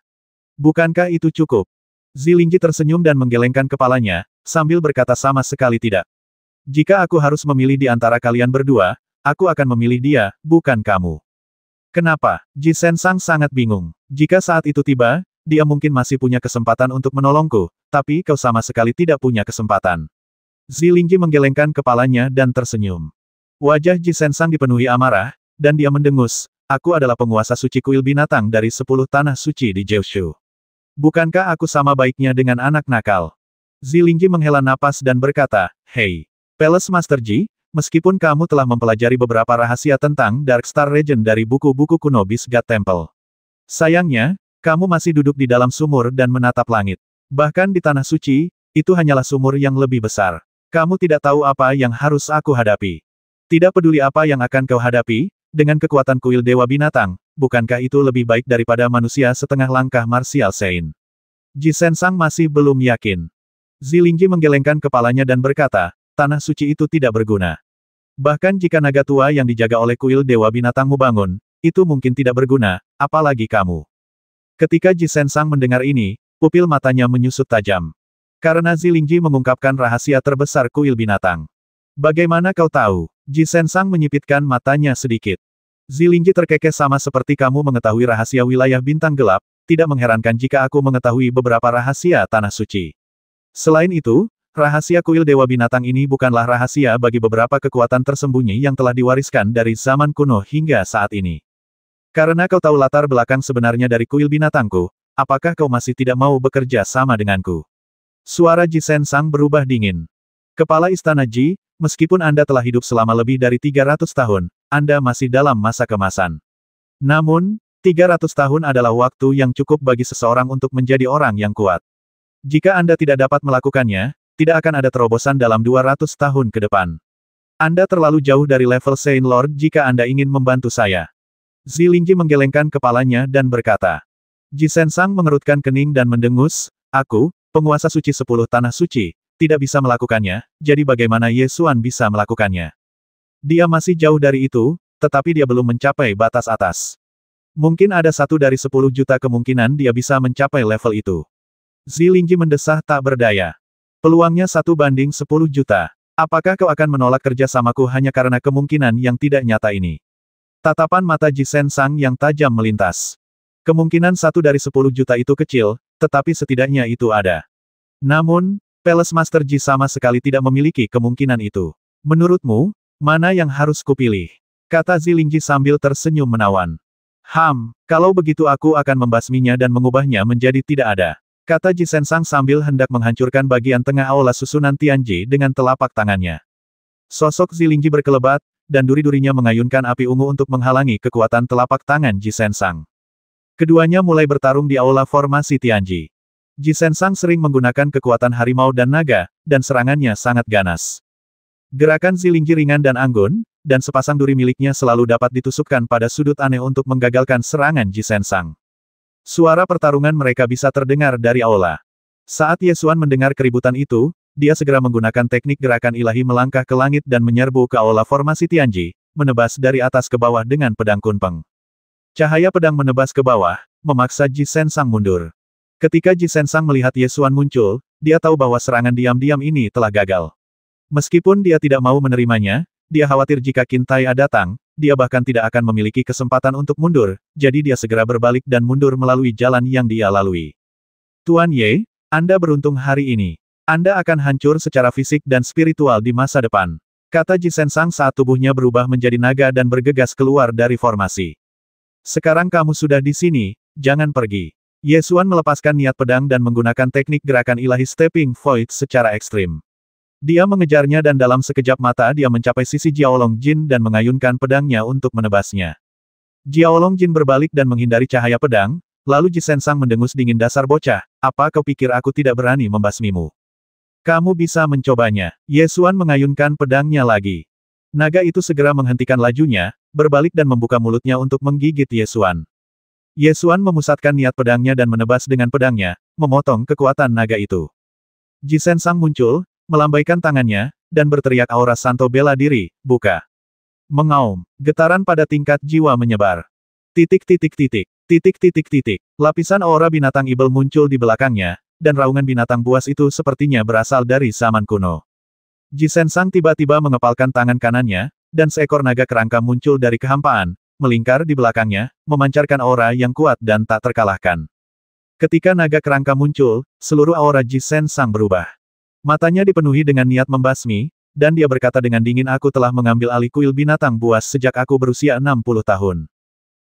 Bukankah itu cukup? Zilingji tersenyum dan menggelengkan kepalanya, sambil berkata sama sekali tidak. Jika aku harus memilih di antara kalian berdua, aku akan memilih dia, bukan kamu. Kenapa? Ji Sensang sangat bingung. Jika saat itu tiba, dia mungkin masih punya kesempatan untuk menolongku, tapi kau sama sekali tidak punya kesempatan. Zilingji menggelengkan kepalanya dan tersenyum. Wajah Ji Sensang dipenuhi amarah, dan dia mendengus, aku adalah penguasa suci kuil binatang dari 10 tanah suci di Jiushu. Bukankah aku sama baiknya dengan anak nakal? Zilingji menghela napas dan berkata, hei, Palace Master Ji, meskipun kamu telah mempelajari beberapa rahasia tentang Dark Star Region dari buku-buku kuno Beast God Temple. Sayangnya, kamu masih duduk di dalam sumur dan menatap langit. Bahkan di tanah suci, itu hanyalah sumur yang lebih besar. Kamu tidak tahu apa yang harus aku hadapi. Tidak peduli apa yang akan kau hadapi, dengan kekuatan kuil Dewa Binatang, bukankah itu lebih baik daripada manusia setengah langkah Martial Saint? Ji Sensang masih belum yakin. Zilingji menggelengkan kepalanya dan berkata, tanah suci itu tidak berguna. Bahkan jika naga tua yang dijaga oleh kuil Dewa Binatangmu bangun, itu mungkin tidak berguna, apalagi kamu. Ketika Ji Sensang mendengar ini, pupil matanya menyusut tajam. Karena Zilingji mengungkapkan rahasia terbesar kuil binatang. Bagaimana kau tahu? Ji Sensang menyipitkan matanya sedikit. Zilingji terkekeh sama seperti kamu mengetahui rahasia wilayah bintang gelap, tidak mengherankan jika aku mengetahui beberapa rahasia tanah suci. Selain itu, rahasia kuil Dewa Binatang ini bukanlah rahasia bagi beberapa kekuatan tersembunyi yang telah diwariskan dari zaman kuno hingga saat ini. Karena kau tahu latar belakang sebenarnya dari kuil binatangku, apakah kau masih tidak mau bekerja sama denganku? Suara Ji Sensang berubah dingin. Kepala Istana Ji, meskipun Anda telah hidup selama lebih dari 300 tahun, Anda masih dalam masa kemasan. Namun, 300 tahun adalah waktu yang cukup bagi seseorang untuk menjadi orang yang kuat. Jika Anda tidak dapat melakukannya, tidak akan ada terobosan dalam 200 tahun ke depan. Anda terlalu jauh dari level Saint Lord jika Anda ingin membantu saya. Zilingji menggelengkan kepalanya dan berkata. Ji Sensang mengerutkan kening dan mendengus, aku, penguasa suci 10 tanah suci, tidak bisa melakukannya, jadi bagaimana Ye Xuan bisa melakukannya? Dia masih jauh dari itu, tetapi dia belum mencapai batas atas. Mungkin ada 1 dari 10 juta kemungkinan dia bisa mencapai level itu. Zilingji mendesah tak berdaya. Peluangnya 1 banding 10 juta. Apakah kau akan menolak kerjasamaku hanya karena kemungkinan yang tidak nyata ini? Tatapan mata Ji Sensang yang tajam melintas. Kemungkinan 1 dari 10 juta itu kecil, tetapi setidaknya itu ada. Namun, Palace Master Ji sama sekali tidak memiliki kemungkinan itu. Menurutmu, mana yang harus kupilih? Kata Zilingji sambil tersenyum menawan. Kalau begitu aku akan membasminya dan mengubahnya menjadi tidak ada. Kata Ji Sensang sambil hendak menghancurkan bagian tengah aula susunan Tianji dengan telapak tangannya. Sosok Zilingji berkelebat, dan duri-durinya mengayunkan api ungu untuk menghalangi kekuatan telapak tangan Ji Sensang. Keduanya mulai bertarung di aula formasi Tianji. Ji Sensang sering menggunakan kekuatan harimau dan naga, dan serangannya sangat ganas. Gerakan Zilingji ringan dan anggun, dan sepasang duri miliknya selalu dapat ditusukkan pada sudut aneh untuk menggagalkan serangan Ji Sensang. Suara pertarungan mereka bisa terdengar dari aula. Saat Ye Xuan mendengar keributan itu, dia segera menggunakan teknik gerakan ilahi melangkah ke langit dan menyerbu ke aula formasi Tianji, menebas dari atas ke bawah dengan pedang kunpeng. Cahaya pedang menebas ke bawah, memaksa Ji Sensang mundur. Ketika Ji Sensang melihat Ye Xuan muncul, dia tahu bahwa serangan diam-diam ini telah gagal. Meskipun dia tidak mau menerimanya, dia khawatir jika Qin Tai datang, dia bahkan tidak akan memiliki kesempatan untuk mundur, jadi dia segera berbalik dan mundur melalui jalan yang dia lalui. Tuan Ye, Anda beruntung hari ini. Anda akan hancur secara fisik dan spiritual di masa depan, kata Ji Sensang saat tubuhnya berubah menjadi naga dan bergegas keluar dari formasi. Sekarang kamu sudah di sini, jangan pergi. Ye Xuan melepaskan niat pedang dan menggunakan teknik gerakan ilahi Stepping Void secara ekstrim. Dia mengejarnya dan dalam sekejap mata dia mencapai sisi Jiaolong Jin dan mengayunkan pedangnya untuk menebasnya. Jiaolong Jin berbalik dan menghindari cahaya pedang, lalu Ji Sensang mendengus dingin, dasar bocah, apa kau pikir aku tidak berani membasmimu? Kamu bisa mencobanya. Ye Xuan mengayunkan pedangnya lagi. Naga itu segera menghentikan lajunya, berbalik dan membuka mulutnya untuk menggigit Ye Xuan. Ye Xuan memusatkan niat pedangnya dan menebas dengan pedangnya, memotong kekuatan naga itu. Ji Sensang muncul, melambaikan tangannya, dan berteriak aura santo bela diri, buka. Mengaum, getaran pada tingkat jiwa menyebar. Titik titik titik, titik titik titik, lapisan aura binatang ibel muncul di belakangnya, dan raungan binatang buas itu sepertinya berasal dari zaman kuno. Ji Sensang tiba-tiba mengepalkan tangan kanannya, dan seekor naga kerangka muncul dari kehampaan, melingkar di belakangnya, memancarkan aura yang kuat dan tak terkalahkan. Ketika naga kerangka muncul, seluruh aura Ji Sensang berubah. Matanya dipenuhi dengan niat membasmi, dan dia berkata dengan dingin, aku telah mengambil alih kuil binatang buas sejak aku berusia 60 tahun.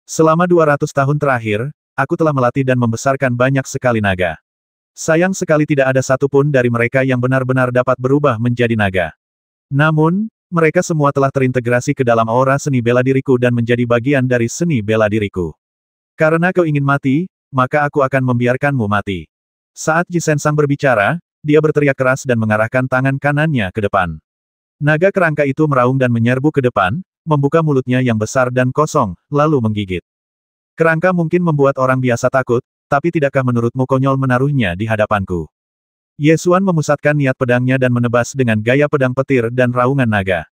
Selama 200 tahun terakhir, aku telah melatih dan membesarkan banyak sekali naga. Sayang sekali tidak ada satupun dari mereka yang benar-benar dapat berubah menjadi naga. Namun, mereka semua telah terintegrasi ke dalam aura seni bela diriku dan menjadi bagian dari seni bela diriku. Karena kau ingin mati, maka aku akan membiarkanmu mati. Saat Ji Sensang berbicara, dia berteriak keras dan mengarahkan tangan kanannya ke depan. Naga kerangka itu meraung dan menyerbu ke depan, membuka mulutnya yang besar dan kosong, lalu menggigit. Kerangka mungkin membuat orang biasa takut, tapi tidakkah menurutmu konyol menaruhnya di hadapanku? Ye Xuan memusatkan niat pedangnya dan menebas dengan gaya pedang petir dan raungan naga.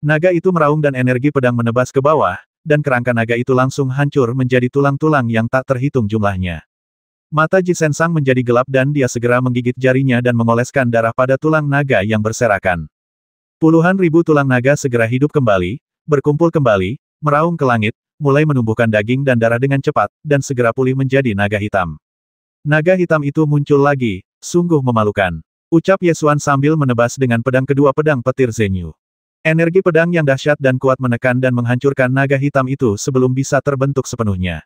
Naga itu meraung dan energi pedang menebas ke bawah, dan kerangka naga itu langsung hancur menjadi tulang-tulang yang tak terhitung jumlahnya. Mata Ji Sensang menjadi gelap dan dia segera menggigit jarinya dan mengoleskan darah pada tulang naga yang berserakan. Puluhan ribu tulang naga segera hidup kembali, berkumpul kembali, meraung ke langit, mulai menumbuhkan daging dan darah dengan cepat, dan segera pulih menjadi naga hitam. Naga hitam itu muncul lagi, sungguh memalukan. Ucap Ye Xuan sambil menebas dengan pedang kedua pedang petir Zenyu. Energi pedang yang dahsyat dan kuat menekan dan menghancurkan naga hitam itu sebelum bisa terbentuk sepenuhnya.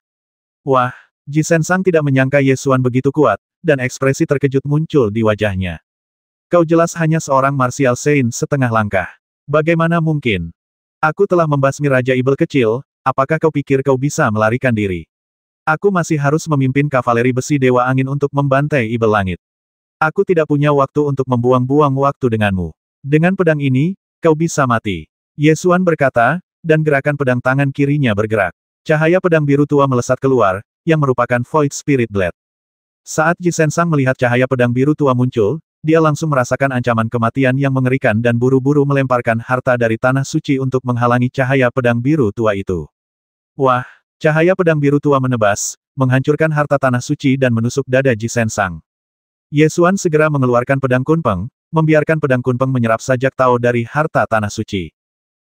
Wah! Ji Sensang tidak menyangka Ye Xuan begitu kuat, dan ekspresi terkejut muncul di wajahnya. Kau jelas hanya seorang martial saint setengah langkah. Bagaimana mungkin? Aku telah membasmi Raja Ibel kecil, apakah kau pikir kau bisa melarikan diri? Aku masih harus memimpin kavaleri besi Dewa Angin untuk membantai Ibel Langit. Aku tidak punya waktu untuk membuang-buang waktu denganmu. Dengan pedang ini, kau bisa mati. Ye Xuan berkata, dan gerakan pedang tangan kirinya bergerak. Cahaya pedang biru tua melesat keluar, yang merupakan Void Spirit Blade. Saat Ji Sensang melihat cahaya pedang biru tua muncul, dia langsung merasakan ancaman kematian yang mengerikan dan buru-buru melemparkan harta dari tanah suci untuk menghalangi cahaya pedang biru tua itu. Wah! Cahaya pedang biru tua menebas, menghancurkan harta tanah suci dan menusuk dada Ji Sensang. Ye Xuan segera mengeluarkan pedang kunpeng, membiarkan pedang kunpeng menyerap sajak Tao dari harta tanah suci.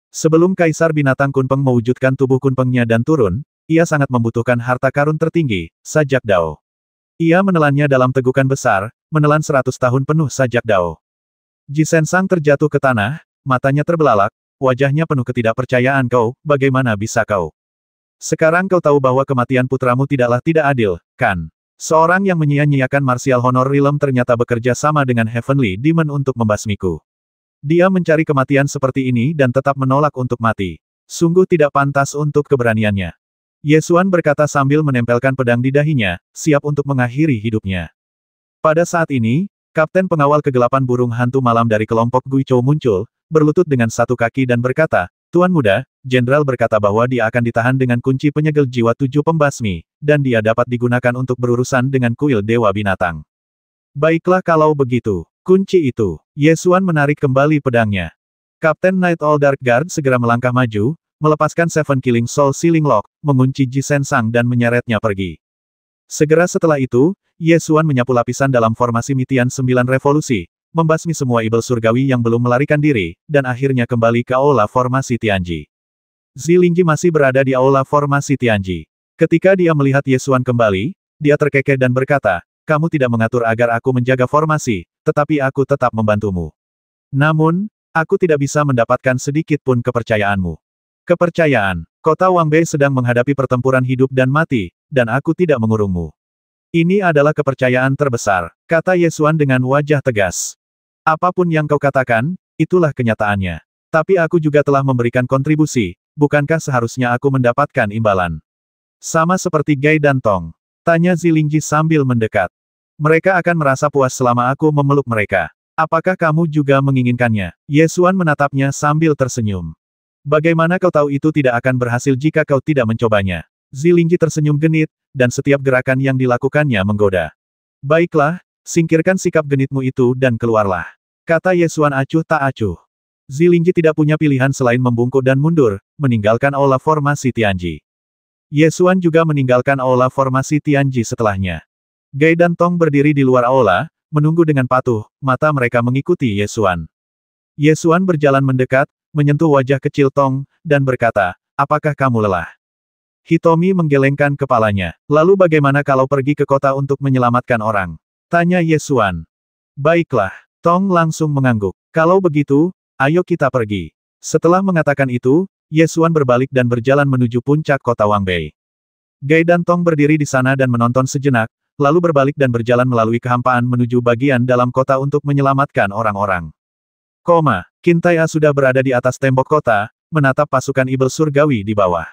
Sebelum Kaisar Binatang Kunpeng mewujudkan tubuh kunpengnya dan turun, ia sangat membutuhkan harta karun tertinggi, sajak Dao. Ia menelannya dalam tegukan besar, menelan 100 tahun penuh sajak Dao. Ji Sensang terjatuh ke tanah, matanya terbelalak, wajahnya penuh ketidakpercayaan. Kau, bagaimana bisa kau? Sekarang kau tahu bahwa kematian putramu tidaklah tidak adil, kan? Seorang yang menyia-nyiakan martial honor realm ternyata bekerja sama dengan Heavenly Demon untuk membasmiku. Dia mencari kematian seperti ini dan tetap menolak untuk mati. Sungguh tidak pantas untuk keberaniannya. Ye Xuan berkata sambil menempelkan pedang di dahinya, siap untuk mengakhiri hidupnya. Pada saat ini, Kapten Pengawal Kegelapan Burung Hantu Malam dari kelompok Guichou muncul, berlutut dengan satu kaki dan berkata, Tuan Muda, Jenderal berkata bahwa dia akan ditahan dengan kunci penyegel jiwa 7 pembasmi, dan dia dapat digunakan untuk berurusan dengan kuil Dewa Binatang. Baiklah kalau begitu. Kunci itu. Ye Xuan menarik kembali pedangnya. Kapten Night All Dark Guard segera melangkah maju, melepaskan Seven Killing Soul Sealing Lock, mengunci Ji Sensang dan menyeretnya pergi. Segera setelah itu, Ye Xuan menyapu lapisan dalam formasi Mitian 9 Revolusi, membasmi semua ibel surgawi yang belum melarikan diri, dan akhirnya kembali ke aula formasi Tianji. Zilingji masih berada di aula formasi Tianji. Ketika dia melihat Ye Xuan kembali, dia terkekeh dan berkata, kamu tidak mengatur agar aku menjaga formasi, tetapi aku tetap membantumu. Namun, aku tidak bisa mendapatkan sedikit pun kepercayaanmu. Kepercayaan. Kota Wangbei sedang menghadapi pertempuran hidup dan mati, dan aku tidak mengurungmu. Ini adalah kepercayaan terbesar, kata Ye Xuan dengan wajah tegas. Apapun yang kau katakan, itulah kenyataannya. Tapi aku juga telah memberikan kontribusi, bukankah seharusnya aku mendapatkan imbalan? Sama seperti Gai dan Tong. Tanya Zilingji sambil mendekat. Mereka akan merasa puas selama aku memeluk mereka. Apakah kamu juga menginginkannya? Ye Xuan menatapnya sambil tersenyum. Bagaimana kau tahu itu tidak akan berhasil jika kau tidak mencobanya? Zilingji tersenyum genit, dan setiap gerakan yang dilakukannya menggoda. Baiklah, singkirkan sikap genitmu itu dan keluarlah. Kata Ye Xuan acuh tak acuh. Zilingji tidak punya pilihan selain membungkuk dan mundur, meninggalkan aula formasi Tianji. Ye Xuan juga meninggalkan aula formasi Tianji setelahnya. Gai dan Tong berdiri di luar aula, menunggu dengan patuh, mata mereka mengikuti Ye Xuan. Ye Xuan berjalan mendekat, menyentuh wajah kecil Tong, dan berkata, apakah kamu lelah? Hitomi menggelengkan kepalanya. Lalu bagaimana kalau pergi ke kota untuk menyelamatkan orang? Tanya Ye Xuan. Baiklah. Tong langsung mengangguk. Kalau begitu, ayo kita pergi. Setelah mengatakan itu, Ye Xuan berbalik dan berjalan menuju puncak kota Wangbei. Gai dan Tong berdiri di sana dan menonton sejenak, lalu berbalik dan berjalan melalui kehampaan menuju bagian dalam kota untuk menyelamatkan orang-orang. Qintai sudah berada di atas tembok kota, menatap pasukan ibel surgawi di bawah.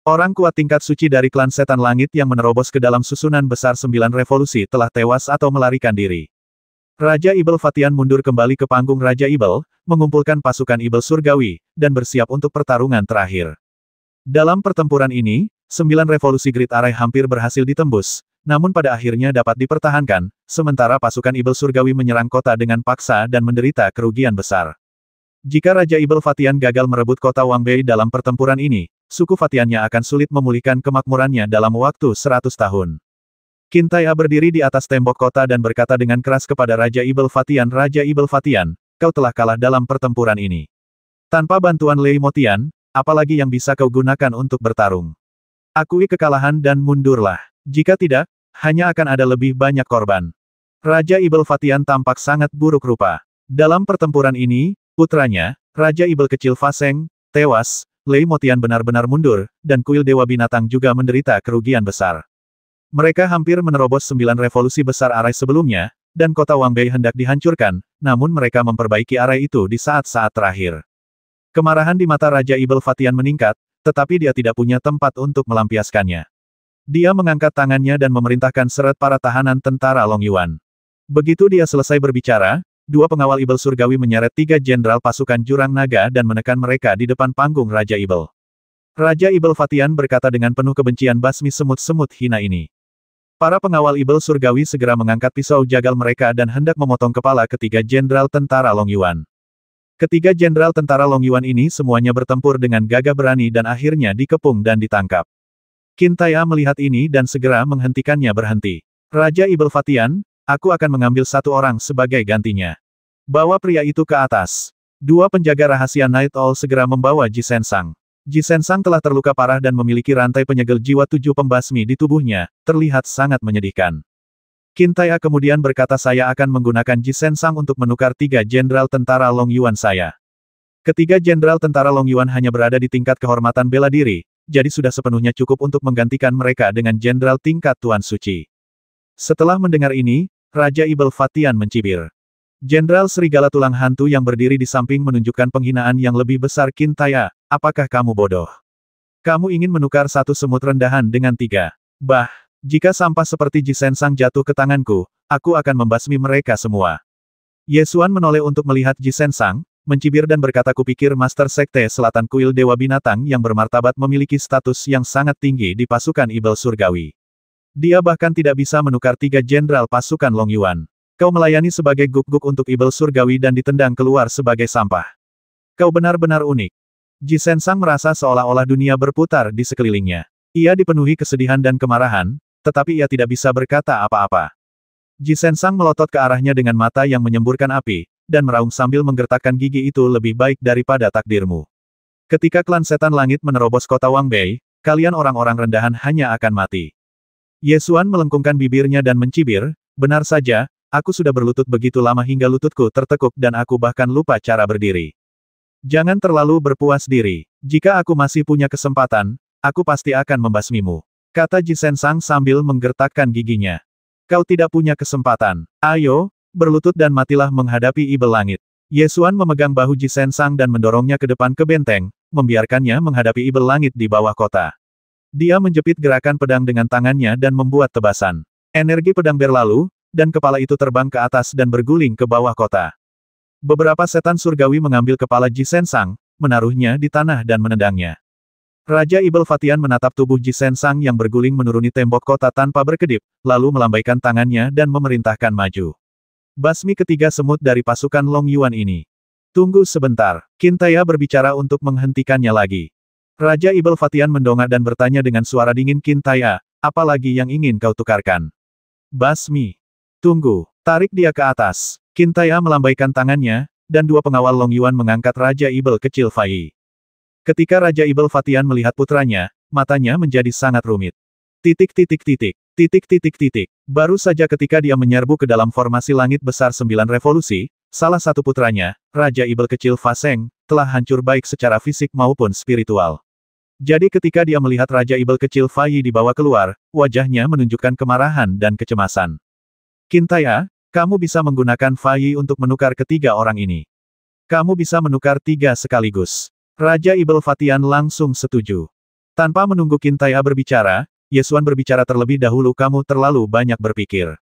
Orang kuat tingkat suci dari klan setan langit yang menerobos ke dalam susunan besar 9 revolusi telah tewas atau melarikan diri. Raja Ibel Fatian mundur kembali ke panggung Raja Ibel, mengumpulkan pasukan ibel surgawi, dan bersiap untuk pertarungan terakhir. Dalam pertempuran ini, 9 revolusi Great Array hampir berhasil ditembus, namun pada akhirnya dapat dipertahankan, sementara pasukan ibel surgawi menyerang kota dengan paksa dan menderita kerugian besar. Jika Raja Ibel Fatian gagal merebut kota Wangbei dalam pertempuran ini, suku Fatiannya akan sulit memulihkan kemakmurannya dalam waktu 100 tahun. Qintai berdiri di atas tembok kota dan berkata dengan keras kepada Raja Ibel Fatian, Raja Ibel Fatian, kau telah kalah dalam pertempuran ini. Tanpa bantuan Lei Motian, apalagi yang bisa kau gunakan untuk bertarung? Akui kekalahan dan mundurlah. Jika tidak, hanya akan ada lebih banyak korban. Raja Ibel Fatian tampak sangat buruk rupa. Dalam pertempuran ini, putranya, Raja Ibel kecil Faseng, tewas, Lei Motian benar-benar mundur, dan kuil Dewa Binatang juga menderita kerugian besar. Mereka hampir menerobos 9 revolusi besar arai sebelumnya, dan kota Wangbei hendak dihancurkan, namun mereka memperbaiki arai itu di saat-saat terakhir. Kemarahan di mata Raja Ibel Fatian meningkat, tetapi dia tidak punya tempat untuk melampiaskannya. Dia mengangkat tangannya dan memerintahkan seret para tahanan tentara Long Yuan. Begitu dia selesai berbicara, 2 pengawal ibel surgawi menyeret 3 jenderal pasukan jurang naga dan menekan mereka di depan panggung Raja Ibel. Raja Ibel Fatian berkata dengan penuh kebencian basmi semut-semut hina ini. Para pengawal ibel surgawi segera mengangkat pisau jagal mereka dan hendak memotong kepala ketiga jenderal tentara Long Yuan. Ketiga jenderal tentara Long Yuan ini semuanya bertempur dengan gagah berani dan akhirnya dikepung dan ditangkap. Qintai melihat ini dan segera menghentikannya berhenti. Raja Ibel Fatian, aku akan mengambil 1 orang sebagai gantinya. Bawa pria itu ke atas. 2 penjaga rahasia Night Owl segera membawa Ji Sensang. Ji Sensang telah terluka parah dan memiliki rantai penyegel jiwa 7 pembasmi di tubuhnya, terlihat sangat menyedihkan. Qintai kemudian berkata saya akan menggunakan Ji Sensang untuk menukar 3 jenderal tentara Long Yuan saya. Ketiga jenderal tentara Long Yuan hanya berada di tingkat kehormatan bela diri, jadi sudah sepenuhnya cukup untuk menggantikan mereka dengan jenderal tingkat Tuan Suci. Setelah mendengar ini, Raja Ibel Fatian mencibir. Jenderal Serigala Tulang Hantu yang berdiri di samping menunjukkan penghinaan yang lebih besar. Qin Taya, apakah kamu bodoh? Kamu ingin menukar satu semut rendahan dengan 3. Bah, jika sampah seperti Jisensang jatuh ke tanganku, aku akan membasmi mereka semua. Ye Xuan menoleh untuk melihat Jisensang, mencibir dan berkata, kupikir Master Sekte Selatan Kuil Dewa Binatang yang bermartabat memiliki status yang sangat tinggi di pasukan Ibel Surgawi. Dia bahkan tidak bisa menukar 3 jenderal pasukan Long Yuan. Kau melayani sebagai guk-guk untuk Ibel Surgawi dan ditendang keluar sebagai sampah. Kau benar-benar unik. Jisensang merasa seolah-olah dunia berputar di sekelilingnya. Ia dipenuhi kesedihan dan kemarahan, tetapi ia tidak bisa berkata apa-apa. Jisensang melotot ke arahnya dengan mata yang menyemburkan api, dan meraung sambil menggertakkan gigi. Itu lebih baik daripada takdirmu. Ketika klan setan langit menerobos kota Wangbei, kalian orang-orang rendahan hanya akan mati. Ye Xuan melengkungkan bibirnya dan mencibir, benar saja, aku sudah berlutut begitu lama hingga lututku tertekuk dan aku bahkan lupa cara berdiri. Jangan terlalu berpuas diri. Jika aku masih punya kesempatan, aku pasti akan membasmimu, kata Jisensang sambil menggertakkan giginya. Kau tidak punya kesempatan. Ayo, berlutut dan matilah menghadapi Ibel Langit. Ye Xuan memegang bahu Jisensang dan mendorongnya ke depan ke benteng, membiarkannya menghadapi Ibel Langit di bawah kota. Dia menjepit gerakan pedang dengan tangannya dan membuat tebasan. Energi pedang berlalu, dan kepala itu terbang ke atas dan berguling ke bawah kota. Beberapa setan surgawi mengambil kepala Jisensang, menaruhnya di tanah dan menendangnya. Raja Ibel Fatian menatap tubuh Jisensang yang berguling menuruni tembok kota tanpa berkedip, lalu melambaikan tangannya dan memerintahkan maju. Basmi ketiga semut dari pasukan Long Yuan ini. Tunggu sebentar, Qin Taya berbicara untuk menghentikannya lagi. Raja Ibel Fatian mendongak dan bertanya dengan suara dingin, Qin Taya, apa lagi yang ingin kau tukarkan? Basmi. Tunggu, tarik dia ke atas. Qin Taya melambaikan tangannya, dan 2 pengawal Long Yuan mengangkat Raja Ibel kecil Fai. Ketika Raja Ibel Fatian melihat putranya, matanya menjadi sangat rumit. Baru saja ketika dia menyerbu ke dalam formasi langit besar 9 revolusi, salah satu putranya, Raja Ibel kecil Fa Seng, telah hancur baik secara fisik maupun spiritual. Jadi ketika dia melihat Raja Ibel kecil Fai dibawa keluar, wajahnya menunjukkan kemarahan dan kecemasan. Qin Taya, kamu bisa menggunakan Fai untuk menukar ketiga orang ini. Kamu bisa menukar 3 sekaligus. Raja Ibel Fatian langsung setuju. Tanpa menunggu Qin Taya berbicara, Ye Xuan berbicara terlebih dahulu, kamu terlalu banyak berpikir.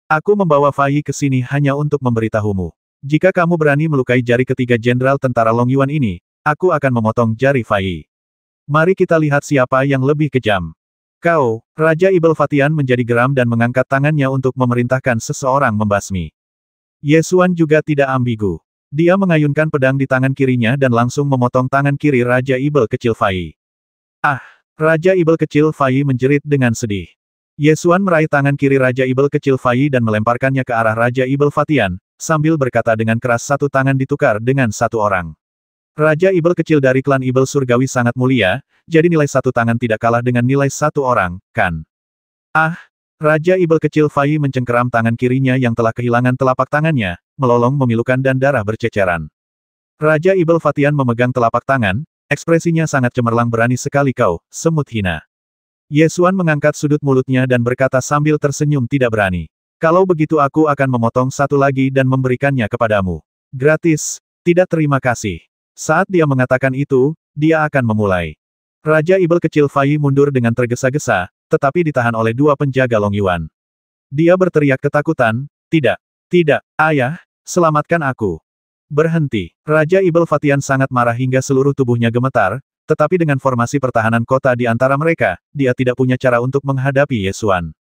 Aku membawa Fai ke sini hanya untuk memberitahumu. Jika kamu berani melukai jari ketiga jenderal tentara Long Yuan ini, aku akan memotong jari Fai. Mari kita lihat siapa yang lebih kejam. Kau, Raja Ibel Fatian menjadi geram dan mengangkat tangannya untuk memerintahkan seseorang membasmi. Ye Xuan juga tidak ambigu. Dia mengayunkan pedang di tangan kirinya dan langsung memotong tangan kiri Raja Ibel kecil Fai. Ah! Raja Ibel kecil Fai menjerit dengan sedih. Ye Xuan meraih tangan kiri Raja Ibel kecil Fai dan melemparkannya ke arah Raja Ibel Fatian, sambil berkata dengan keras, satu tangan ditukar dengan satu orang. Raja Ibel kecil dari klan Ibel Surgawi sangat mulia, jadi nilai satu tangan tidak kalah dengan nilai satu orang, kan? Ah! Raja Ibel kecil Fai mencengkeram tangan kirinya yang telah kehilangan telapak tangannya, melolong memilukan dan darah berceceran. Raja Ibel Fatian memegang telapak tangan, ekspresinya sangat cemerlang, berani sekali kau, semut hina. Ye Xuan mengangkat sudut mulutnya dan berkata sambil tersenyum, tidak berani. Kalau begitu aku akan memotong satu lagi dan memberikannya kepadamu. Gratis, tidak terima kasih. Saat dia mengatakan itu, dia akan memulai. Raja Ibel kecil Fai mundur dengan tergesa-gesa, tetapi ditahan oleh 2 penjaga Long Yuan. Dia berteriak ketakutan, tidak, ayah, selamatkan aku. Berhenti. Raja Ibel Fatian sangat marah hingga seluruh tubuhnya gemetar, tetapi dengan formasi pertahanan kota di antara mereka, dia tidak punya cara untuk menghadapi Ye Xuan.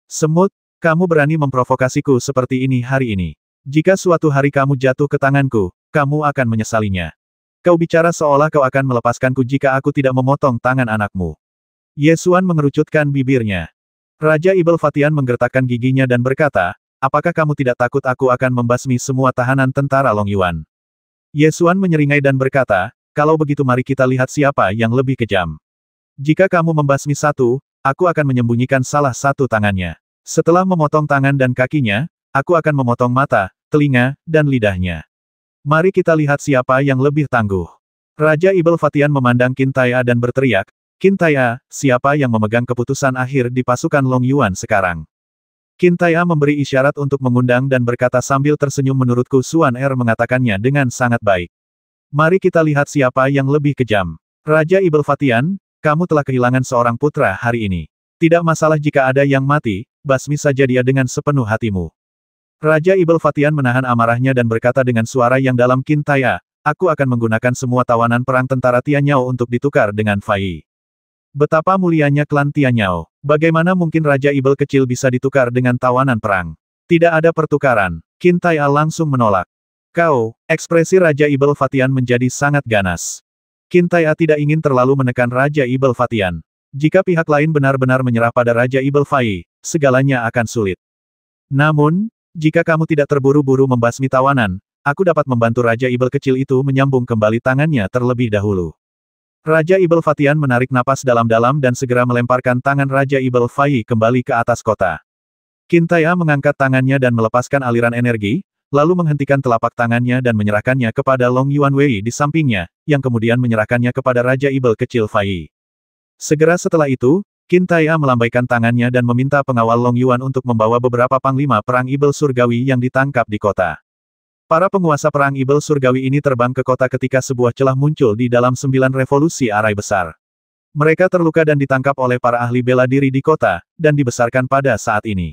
Semut, kamu berani memprovokasiku seperti ini hari ini. Jika suatu hari kamu jatuh ke tanganku, kamu akan menyesalinya. Kau bicara seolah kau akan melepaskanku jika aku tidak memotong tangan anakmu. Ye Xuan mengerucutkan bibirnya. Raja Ibel Fatian menggertakkan giginya dan berkata, apakah kamu tidak takut aku akan membasmi semua tahanan tentara Long Yuan? Ye Xuan menyeringai dan berkata, kalau begitu mari kita lihat siapa yang lebih kejam. Jika kamu membasmi satu, aku akan menyembunyikan salah satu tangannya. Setelah memotong tangan dan kakinya, aku akan memotong mata, telinga, dan lidahnya. Mari kita lihat siapa yang lebih tangguh. Raja Ibel Fatian memandang Qin Taya dan berteriak, Qin Taya, siapa yang memegang keputusan akhir di pasukan Long Yuan sekarang? Qin Tai'a memberi isyarat untuk mengundang dan berkata sambil tersenyum, menurutku Suan Er mengatakannya dengan sangat baik. Mari kita lihat siapa yang lebih kejam. Raja Ibel Fatian, kamu telah kehilangan seorang putra hari ini. Tidak masalah jika ada yang mati, basmi saja dia dengan sepenuh hatimu. Raja Ibel Fatian menahan amarahnya dan berkata dengan suara yang dalam, Qin Tai'a, aku akan menggunakan semua tawanan perang tentara Tianyao untuk ditukar dengan Fai. Betapa mulianya klan Tianyao. Bagaimana mungkin Raja Ibel kecil bisa ditukar dengan tawanan perang? Tidak ada pertukaran. Qin Tai'a langsung menolak. Kau, ekspresi Raja Ibel Fatian menjadi sangat ganas. Qin Tai'a tidak ingin terlalu menekan Raja Ibel Fatian. Jika pihak lain benar-benar menyerah pada Raja Ibel Fai, segalanya akan sulit. Namun, jika kamu tidak terburu-buru membasmi tawanan, aku dapat membantu Raja Ibel kecil itu menyambung kembali tangannya terlebih dahulu. Raja Ibel Fatian menarik napas dalam-dalam dan segera melemparkan tangan Raja Ibel Fai kembali ke atas kota. Qin Tai'a mengangkat tangannya dan melepaskan aliran energi, lalu menghentikan telapak tangannya dan menyerahkannya kepada Long Yuanwei di sampingnya, yang kemudian menyerahkannya kepada Raja Ibel kecil Fai. Segera setelah itu, Qin Tai'a melambaikan tangannya dan meminta pengawal Long Yuan untuk membawa beberapa panglima perang Ibel Surgawi yang ditangkap di kota. Para penguasa perang Ibel Surgawi ini terbang ke kota ketika sebuah celah muncul di dalam 9 revolusi arai besar. Mereka terluka dan ditangkap oleh para ahli bela diri di kota, dan dibesarkan pada saat ini.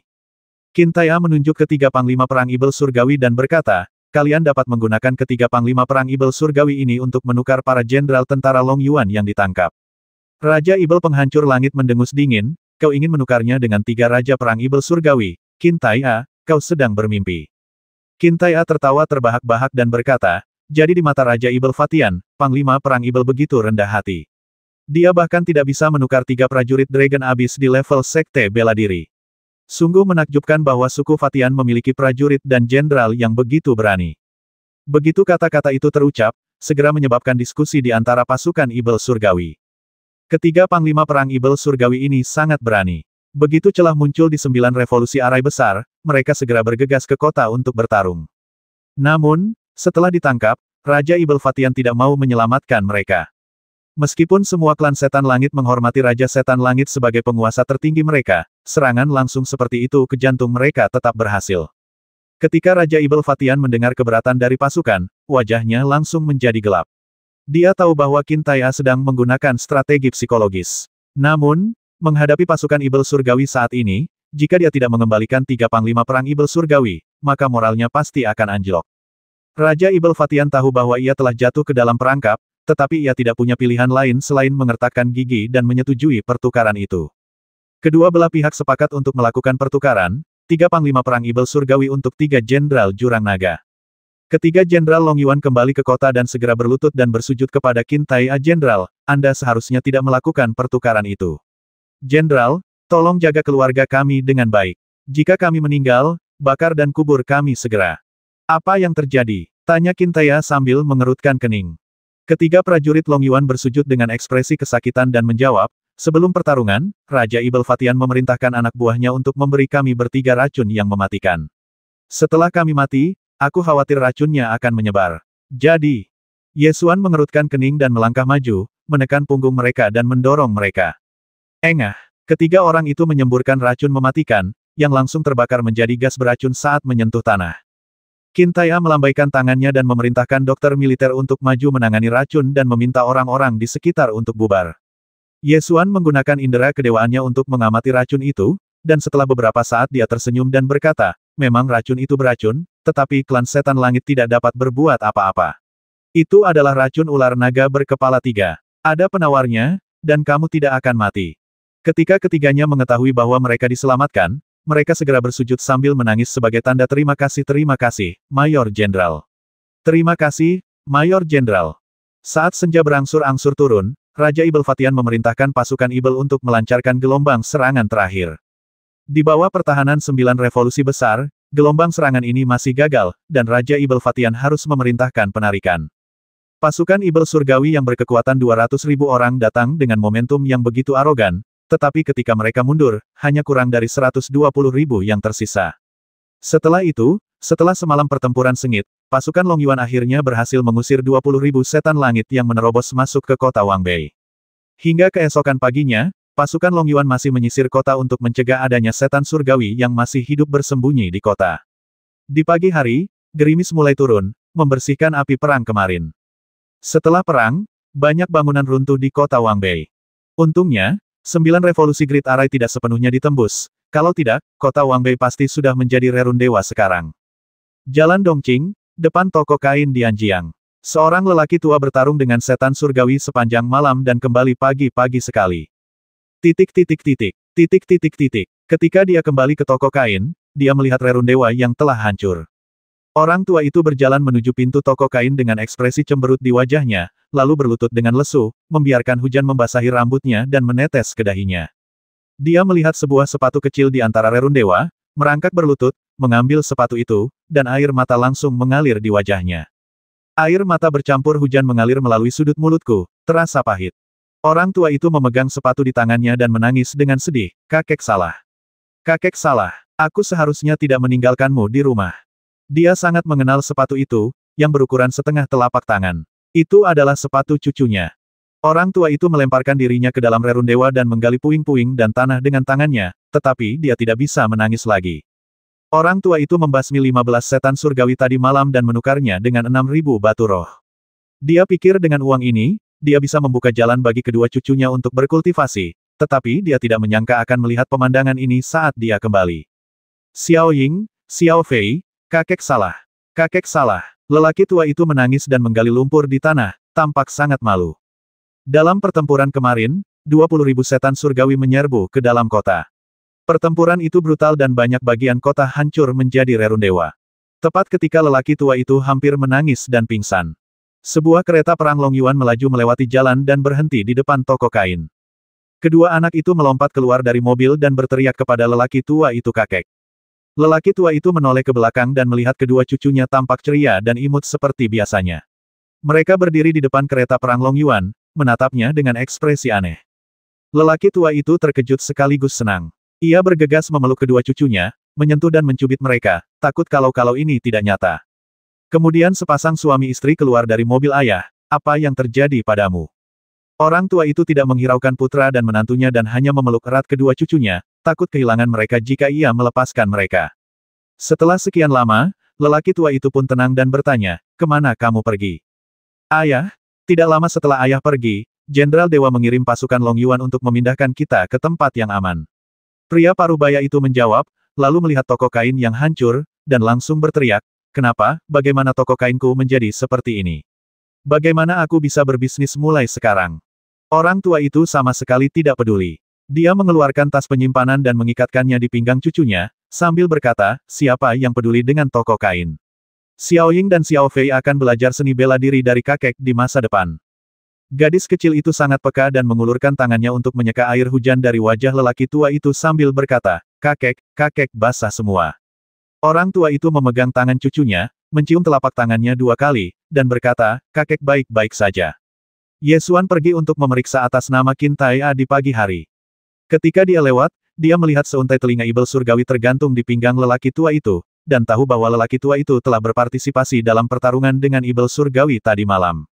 Qin Tai'a menunjuk ketiga panglima perang Ibel Surgawi dan berkata, kalian dapat menggunakan ketiga panglima perang Ibel Surgawi ini untuk menukar para jenderal tentara Long Yuan yang ditangkap. Raja Ibel penghancur langit mendengus dingin, kau ingin menukarnya dengan 3 raja perang Ibel Surgawi, Qin Tai'a, kau sedang bermimpi. Qin Tai'a tertawa terbahak-bahak dan berkata, jadi di mata Raja Ibel Fatian, panglima perang Ibel begitu rendah hati. Dia bahkan tidak bisa menukar 3 prajurit Dragon Abyss di level sekte bela diri. Sungguh menakjubkan bahwa suku Fatian memiliki prajurit dan jenderal yang begitu berani. Begitu kata-kata itu terucap, segera menyebabkan diskusi di antara pasukan Ibel Surgawi. Ketiga panglima perang Ibel Surgawi ini sangat berani. Begitu celah muncul di 9 revolusi arai besar, mereka segera bergegas ke kota untuk bertarung. Namun, setelah ditangkap, Raja Ibel Fatian tidak mau menyelamatkan mereka. Meskipun semua klan Setan Langit menghormati Raja Setan Langit sebagai penguasa tertinggi mereka, serangan langsung seperti itu ke jantung mereka tetap berhasil. Ketika Raja Ibel Fatian mendengar keberatan dari pasukan, wajahnya langsung menjadi gelap. Dia tahu bahwa Qin Tai'a sedang menggunakan strategi psikologis. Namun, menghadapi pasukan Ibel Surgawi saat ini, jika dia tidak mengembalikan 3 panglima perang Ibel Surgawi, maka moralnya pasti akan anjlok. Raja Ibel Fatian tahu bahwa ia telah jatuh ke dalam perangkap, tetapi ia tidak punya pilihan lain selain mengertakkan gigi dan menyetujui pertukaran itu. Kedua belah pihak sepakat untuk melakukan pertukaran, 3 panglima perang Ibel Surgawi untuk 3 jenderal Jurang Naga. Ketiga jenderal Long Yuan kembali ke kota dan segera berlutut dan bersujud kepada Qin Tai'a. Jenderal, Anda seharusnya tidak melakukan pertukaran itu. Jenderal, tolong jaga keluarga kami dengan baik. Jika kami meninggal, bakar dan kubur kami segera. Apa yang terjadi? Tanya Qin Tai'a sambil mengerutkan kening. Ketiga prajurit Long Yuan bersujud dengan ekspresi kesakitan dan menjawab, sebelum pertarungan, Raja Ibel Fatian memerintahkan anak buahnya untuk memberi kami bertiga racun yang mematikan. Setelah kami mati, aku khawatir racunnya akan menyebar. Jadi, Yesuan mengerutkan kening dan melangkah maju, menekan punggung mereka dan mendorong mereka. Engah, ketiga orang itu menyemburkan racun mematikan, yang langsung terbakar menjadi gas beracun saat menyentuh tanah. Qin Tai'a melambaikan tangannya dan memerintahkan dokter militer untuk maju menangani racun dan meminta orang-orang di sekitar untuk bubar. Yesuan menggunakan indera kedewaannya untuk mengamati racun itu, dan setelah beberapa saat dia tersenyum dan berkata, memang racun itu beracun, tetapi klan Setan Langit tidak dapat berbuat apa-apa. Itu adalah racun ular naga berkepala 3. Ada penawarnya, dan kamu tidak akan mati. Ketika ketiganya mengetahui bahwa mereka diselamatkan, mereka segera bersujud sambil menangis sebagai tanda terima kasih, Mayor Jenderal. Terima kasih, Mayor Jenderal. Saat senja berangsur-angsur turun, Raja Ibel Fatian memerintahkan pasukan Ibel untuk melancarkan gelombang serangan terakhir. Di bawah pertahanan 9 revolusi besar, gelombang serangan ini masih gagal, dan Raja Ibel Fatian harus memerintahkan penarikan. Pasukan Ibel Surgawi yang berkekuatan 200.000 orang datang dengan momentum yang begitu arogan, tetapi ketika mereka mundur, hanya kurang dari 120.000 yang tersisa. Setelah itu, setelah semalam pertempuran sengit, pasukan Long Yuan akhirnya berhasil mengusir 20.000 setan langit yang menerobos masuk ke kota Wangbei. Hingga keesokan paginya, pasukan Long Yuan masih menyisir kota untuk mencegah adanya setan surgawi yang masih hidup bersembunyi di kota. Di pagi hari, gerimis mulai turun, membersihkan api perang kemarin. Setelah perang, banyak bangunan runtuh di kota Wangbei. Untungnya, 9 revolusi Great Array tidak sepenuhnya ditembus. Kalau tidak, kota Wangbei pasti sudah menjadi rerun dewa sekarang. Jalan Dongqing, depan toko kain di Anjiang. Seorang lelaki tua bertarung dengan setan surgawi sepanjang malam dan kembali pagi-pagi sekali. Ketika dia kembali ke toko kain, dia melihat rerun dewa yang telah hancur. Orang tua itu berjalan menuju pintu toko kain dengan ekspresi cemberut di wajahnya, lalu berlutut dengan lesu, membiarkan hujan membasahi rambutnya dan menetes ke dahinya. Dia melihat sebuah sepatu kecil di antara rerun dewa, merangkak berlutut, mengambil sepatu itu, dan air mata langsung mengalir di wajahnya. Air mata bercampur hujan mengalir melalui sudut mulutku, terasa pahit. Orang tua itu memegang sepatu di tangannya dan menangis dengan sedih. Kakek salah. Kakek salah. Aku seharusnya tidak meninggalkanmu di rumah. Dia sangat mengenal sepatu itu, yang berukuran setengah telapak tangan. Itu adalah sepatu cucunya. Orang tua itu melemparkan dirinya ke dalam rerun dewa dan menggali puing-puing dan tanah dengan tangannya, tetapi dia tidak bisa menangis lagi. Orang tua itu membasmi 15 setan surgawi tadi malam dan menukarnya dengan 6.000 batu roh. Dia pikir dengan uang ini, dia bisa membuka jalan bagi kedua cucunya untuk berkultivasi, tetapi dia tidak menyangka akan melihat pemandangan ini saat dia kembali. Xiao Ying, Xiao Fei, kakek salah. Kakek salah. Lelaki tua itu menangis dan menggali lumpur di tanah, tampak sangat malu. Dalam pertempuran kemarin, 20.000 setan surgawi menyerbu ke dalam kota. Pertempuran itu brutal dan banyak bagian kota hancur menjadi rerun dewa. Tepat ketika lelaki tua itu hampir menangis dan pingsan. Sebuah kereta perang Long Yuan melaju melewati jalan dan berhenti di depan toko kain. Kedua anak itu melompat keluar dari mobil dan berteriak kepada lelaki tua itu kakek. Lelaki tua itu menoleh ke belakang dan melihat kedua cucunya tampak ceria dan imut seperti biasanya. Mereka berdiri di depan kereta perang Long Yuan, menatapnya dengan ekspresi aneh. Lelaki tua itu terkejut sekaligus senang. Ia bergegas memeluk kedua cucunya, menyentuh dan mencubit mereka, takut kalau ini tidak nyata. Kemudian sepasang suami istri keluar dari mobil. Ayah, apa yang terjadi padamu? Orang tua itu tidak menghiraukan putra dan menantunya dan hanya memeluk erat kedua cucunya, takut kehilangan mereka jika ia melepaskan mereka. Setelah sekian lama, lelaki tua itu pun tenang dan bertanya, kemana kamu pergi? Ayah, tidak lama setelah ayah pergi, Jenderal Dewa mengirim pasukan Long Yuan untuk memindahkan kita ke tempat yang aman. Pria parubaya itu menjawab, lalu melihat toko kain yang hancur, dan langsung berteriak, kenapa, bagaimana toko kainku menjadi seperti ini? Bagaimana aku bisa berbisnis mulai sekarang? Orang tua itu sama sekali tidak peduli. Dia mengeluarkan tas penyimpanan dan mengikatkannya di pinggang cucunya, sambil berkata, siapa yang peduli dengan toko kain? Xiao Ying dan Xiao Fei akan belajar seni bela diri dari kakek di masa depan. Gadis kecil itu sangat peka dan mengulurkan tangannya untuk menyeka air hujan dari wajah lelaki tua itu sambil berkata, kakek basah semua. Orang tua itu memegang tangan cucunya, mencium telapak tangannya 2 kali, dan berkata, kakek baik-baik saja. Yesuan pergi untuk memeriksa atas nama Qin Taia di pagi hari. Ketika dia lewat, dia melihat seuntai telinga ibel surgawi tergantung di pinggang lelaki tua itu, dan tahu bahwa lelaki tua itu telah berpartisipasi dalam pertarungan dengan ibel surgawi tadi malam.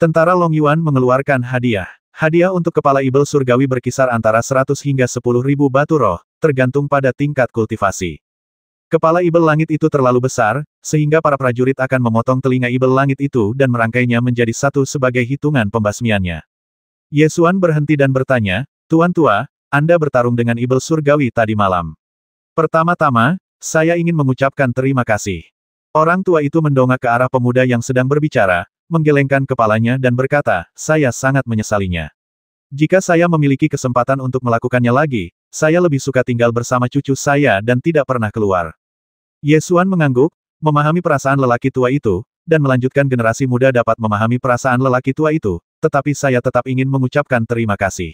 Tentara Long Yuan mengeluarkan hadiah. Hadiah untuk kepala ibel surgawi berkisar antara 100 hingga 10.000 batu roh, tergantung pada tingkat kultivasi. Kepala ibel langit itu terlalu besar, sehingga para prajurit akan memotong telinga ibel langit itu dan merangkainya menjadi satu sebagai hitungan pembasmiannya. Yesuan berhenti dan bertanya, Tuan tua, Anda bertarung dengan ibel surgawi tadi malam. Pertama-tama, saya ingin mengucapkan terima kasih. Orang tua itu mendongak ke arah pemuda yang sedang berbicara, menggelengkan kepalanya dan berkata, saya sangat menyesalinya. Jika saya memiliki kesempatan untuk melakukannya lagi, saya lebih suka tinggal bersama cucu saya dan tidak pernah keluar. Yesuan mengangguk, memahami perasaan lelaki tua itu, dan melanjutkan generasi muda dapat memahami perasaan lelaki tua itu, tetapi saya tetap ingin mengucapkan terima kasih.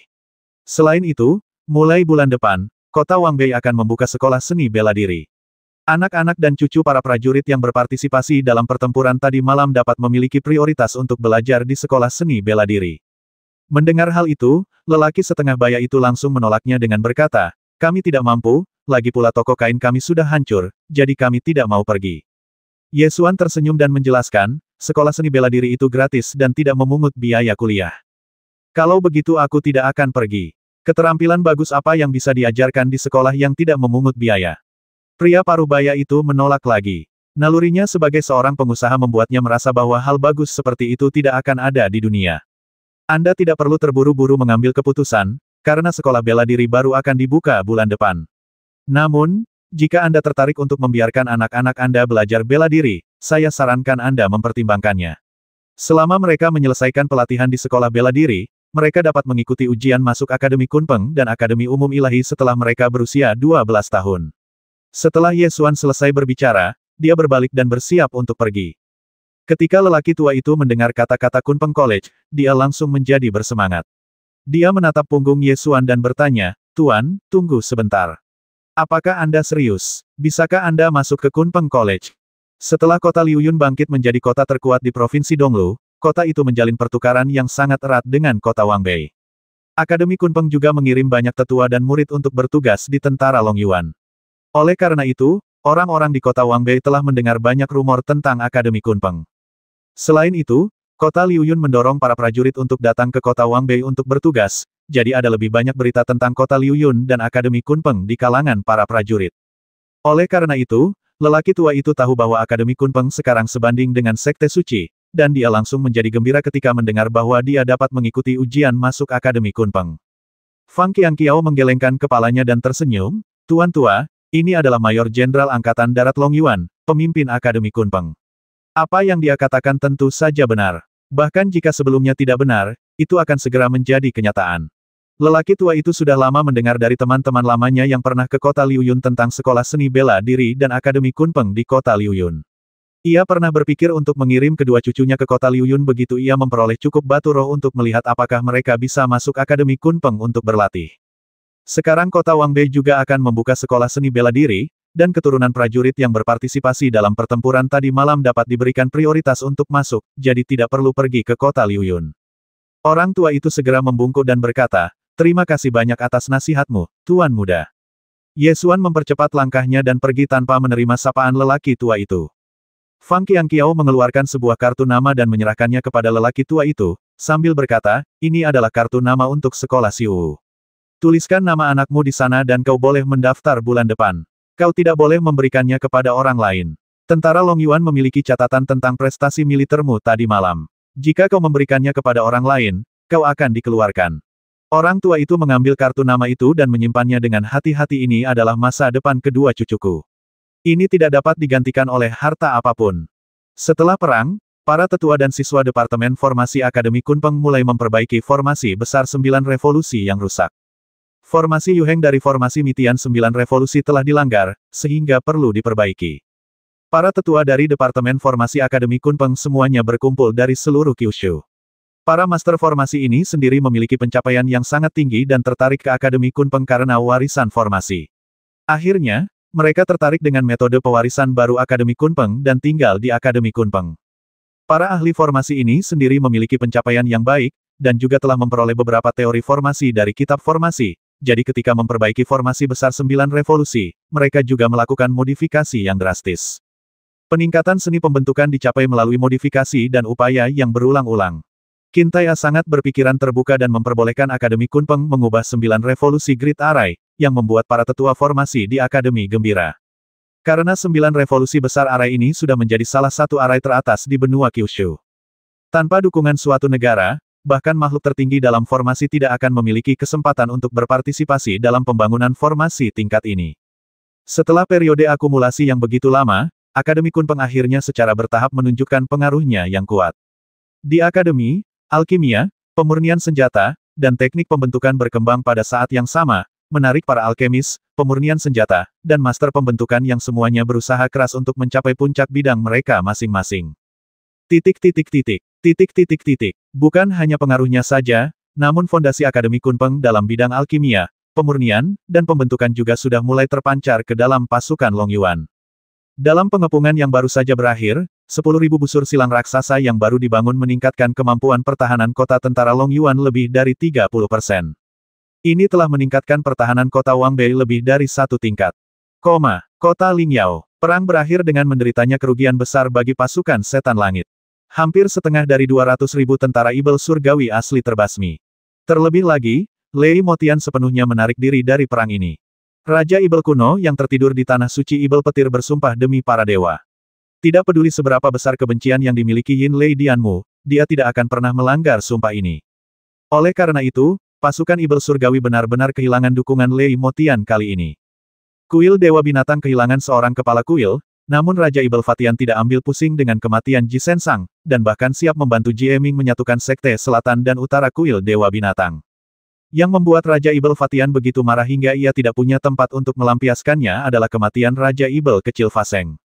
Selain itu, mulai bulan depan, kota Wangbei akan membuka sekolah seni bela diri. Anak-anak dan cucu para prajurit yang berpartisipasi dalam pertempuran tadi malam dapat memiliki prioritas untuk belajar di sekolah seni bela diri. Mendengar hal itu, lelaki setengah baya itu langsung menolaknya dengan berkata, kami tidak mampu, lagi pula toko kain kami sudah hancur, jadi kami tidak mau pergi. Yesuan tersenyum dan menjelaskan, sekolah seni bela diri itu gratis dan tidak memungut biaya kuliah. Kalau begitu aku tidak akan pergi. Keterampilan bagus apa yang bisa diajarkan di sekolah yang tidak memungut biaya? Pria parubaya itu menolak lagi. Nalurinya sebagai seorang pengusaha membuatnya merasa bahwa hal bagus seperti itu tidak akan ada di dunia. Anda tidak perlu terburu-buru mengambil keputusan, karena sekolah bela diri baru akan dibuka bulan depan. Namun, jika Anda tertarik untuk membiarkan anak-anak Anda belajar bela diri, saya sarankan Anda mempertimbangkannya. Selama mereka menyelesaikan pelatihan di sekolah bela diri, mereka dapat mengikuti ujian masuk Akademi Kunpeng dan Akademi Umum Ilahi setelah mereka berusia 12 tahun. Setelah Ye Xuan selesai berbicara, dia berbalik dan bersiap untuk pergi. Ketika lelaki tua itu mendengar kata-kata Kunpeng College, dia langsung menjadi bersemangat. Dia menatap punggung Ye Xuan dan bertanya, "Tuan, tunggu sebentar. Apakah Anda serius? Bisakah Anda masuk ke Kunpeng College?" Setelah kota Liuyun bangkit menjadi kota terkuat di Provinsi Donglu, kota itu menjalin pertukaran yang sangat erat dengan kota Wangbei. Akademi Kunpeng juga mengirim banyak tetua dan murid untuk bertugas di tentara Longyuan. Oleh karena itu, orang-orang di kota Wangbei telah mendengar banyak rumor tentang Akademi Kunpeng. Selain itu, kota Liuyun mendorong para prajurit untuk datang ke kota Wangbei untuk bertugas, jadi ada lebih banyak berita tentang kota Liuyun dan Akademi Kunpeng di kalangan para prajurit. Oleh karena itu, lelaki tua itu tahu bahwa Akademi Kunpeng sekarang sebanding dengan Sekte Suci, dan dia langsung menjadi gembira ketika mendengar bahwa dia dapat mengikuti ujian masuk Akademi Kunpeng. Fang Qiangqiao menggelengkan kepalanya dan tersenyum, "Tuan tua, ini adalah Mayor Jenderal Angkatan Darat Longyuan, pemimpin Akademi Kunpeng. Apa yang dia katakan tentu saja benar. Bahkan jika sebelumnya tidak benar, itu akan segera menjadi kenyataan." Lelaki tua itu sudah lama mendengar dari teman-teman lamanya yang pernah ke kota Liuyun tentang sekolah seni bela diri dan Akademi Kunpeng di kota Liuyun. Ia pernah berpikir untuk mengirim kedua cucunya ke kota Liuyun begitu ia memperoleh cukup batu roh untuk melihat apakah mereka bisa masuk Akademi Kunpeng untuk berlatih. Sekarang kota Wangbei juga akan membuka sekolah seni bela diri, dan keturunan prajurit yang berpartisipasi dalam pertempuran tadi malam dapat diberikan prioritas untuk masuk, jadi tidak perlu pergi ke kota Liuyun. Orang tua itu segera membungkuk dan berkata, "Terima kasih banyak atas nasihatmu, Tuan Muda." Ye Xuan mempercepat langkahnya dan pergi tanpa menerima sapaan lelaki tua itu. Fang Qiangqiao mengeluarkan sebuah kartu nama dan menyerahkannya kepada lelaki tua itu, sambil berkata, "Ini adalah kartu nama untuk sekolah Siwu. Tuliskan nama anakmu di sana dan kau boleh mendaftar bulan depan. Kau tidak boleh memberikannya kepada orang lain. Tentara Longyuan memiliki catatan tentang prestasi militermu tadi malam. Jika kau memberikannya kepada orang lain, kau akan dikeluarkan." Orang tua itu mengambil kartu nama itu dan menyimpannya dengan hati-hati. "Ini adalah masa depan kedua cucuku. Ini tidak dapat digantikan oleh harta apapun." Setelah perang, para tetua dan siswa Departemen Formasi Akademi Kunpeng mulai memperbaiki formasi besar 9 revolusi yang rusak. Formasi Yuheng dari formasi Mitian 9 revolusi telah dilanggar, sehingga perlu diperbaiki. Para tetua dari Departemen Formasi Akademi Kunpeng semuanya berkumpul dari seluruh Kyushu. Para master formasi ini sendiri memiliki pencapaian yang sangat tinggi dan tertarik ke Akademi Kunpeng karena warisan formasi. Akhirnya, mereka tertarik dengan metode pewarisan baru Akademi Kunpeng dan tinggal di Akademi Kunpeng. Para ahli formasi ini sendiri memiliki pencapaian yang baik, dan juga telah memperoleh beberapa teori formasi dari kitab formasi, jadi ketika memperbaiki formasi besar 9 revolusi, mereka juga melakukan modifikasi yang drastis. Peningkatan seni pembentukan dicapai melalui modifikasi dan upaya yang berulang-ulang. Qintai sangat berpikiran terbuka dan memperbolehkan Akademi Kunpeng mengubah 9 revolusi Great Arai, yang membuat para tetua formasi di Akademi gembira. Karena 9 revolusi besar arai ini sudah menjadi salah satu arai teratas di benua Kyushu. Tanpa dukungan suatu negara, bahkan makhluk tertinggi dalam formasi tidak akan memiliki kesempatan untuk berpartisipasi dalam pembangunan formasi tingkat ini. Setelah periode akumulasi yang begitu lama, Akademi Kunpeng akhirnya secara bertahap menunjukkan pengaruhnya yang kuat. Di Akademi, alkimia, pemurnian senjata, dan teknik pembentukan berkembang pada saat yang sama, menarik para alkemis, pemurnian senjata, dan master pembentukan yang semuanya berusaha keras untuk mencapai puncak bidang mereka masing-masing. Bukan hanya pengaruhnya saja, namun fondasi Akademi Kunpeng dalam bidang alkimia, pemurnian, dan pembentukan juga sudah mulai terpancar ke dalam pasukan Longyuan. Dalam pengepungan yang baru saja berakhir, 10.000 busur silang raksasa yang baru dibangun meningkatkan kemampuan pertahanan kota tentara Longyuan lebih dari 30%. Ini telah meningkatkan pertahanan kota Wangbei lebih dari 1 tingkat. Kota Lingyao. Perang berakhir dengan menderitanya kerugian besar bagi pasukan setan langit. Hampir setengah dari 200.000 tentara Ibel surgawi asli terbasmi. Terlebih lagi, Lei Motian sepenuhnya menarik diri dari perang ini. Raja Ibel kuno yang tertidur di tanah suci Ibel petir bersumpah demi para dewa. Tidak peduli seberapa besar kebencian yang dimiliki Yin Lei Dianmu, dia tidak akan pernah melanggar sumpah ini. Oleh karena itu, pasukan Ibel surgawi benar-benar kehilangan dukungan Lei Motian kali ini. Kuil Dewa Binatang kehilangan seorang kepala kuil, namun Raja Ibel Fatian tidak ambil pusing dengan kematian Ji Sensang, dan bahkan siap membantu Ji Eming menyatukan sekte selatan dan utara kuil Dewa Binatang. Yang membuat Raja Ibel Fatian begitu marah hingga ia tidak punya tempat untuk melampiaskannya adalah kematian Raja Ibel kecil Faseng.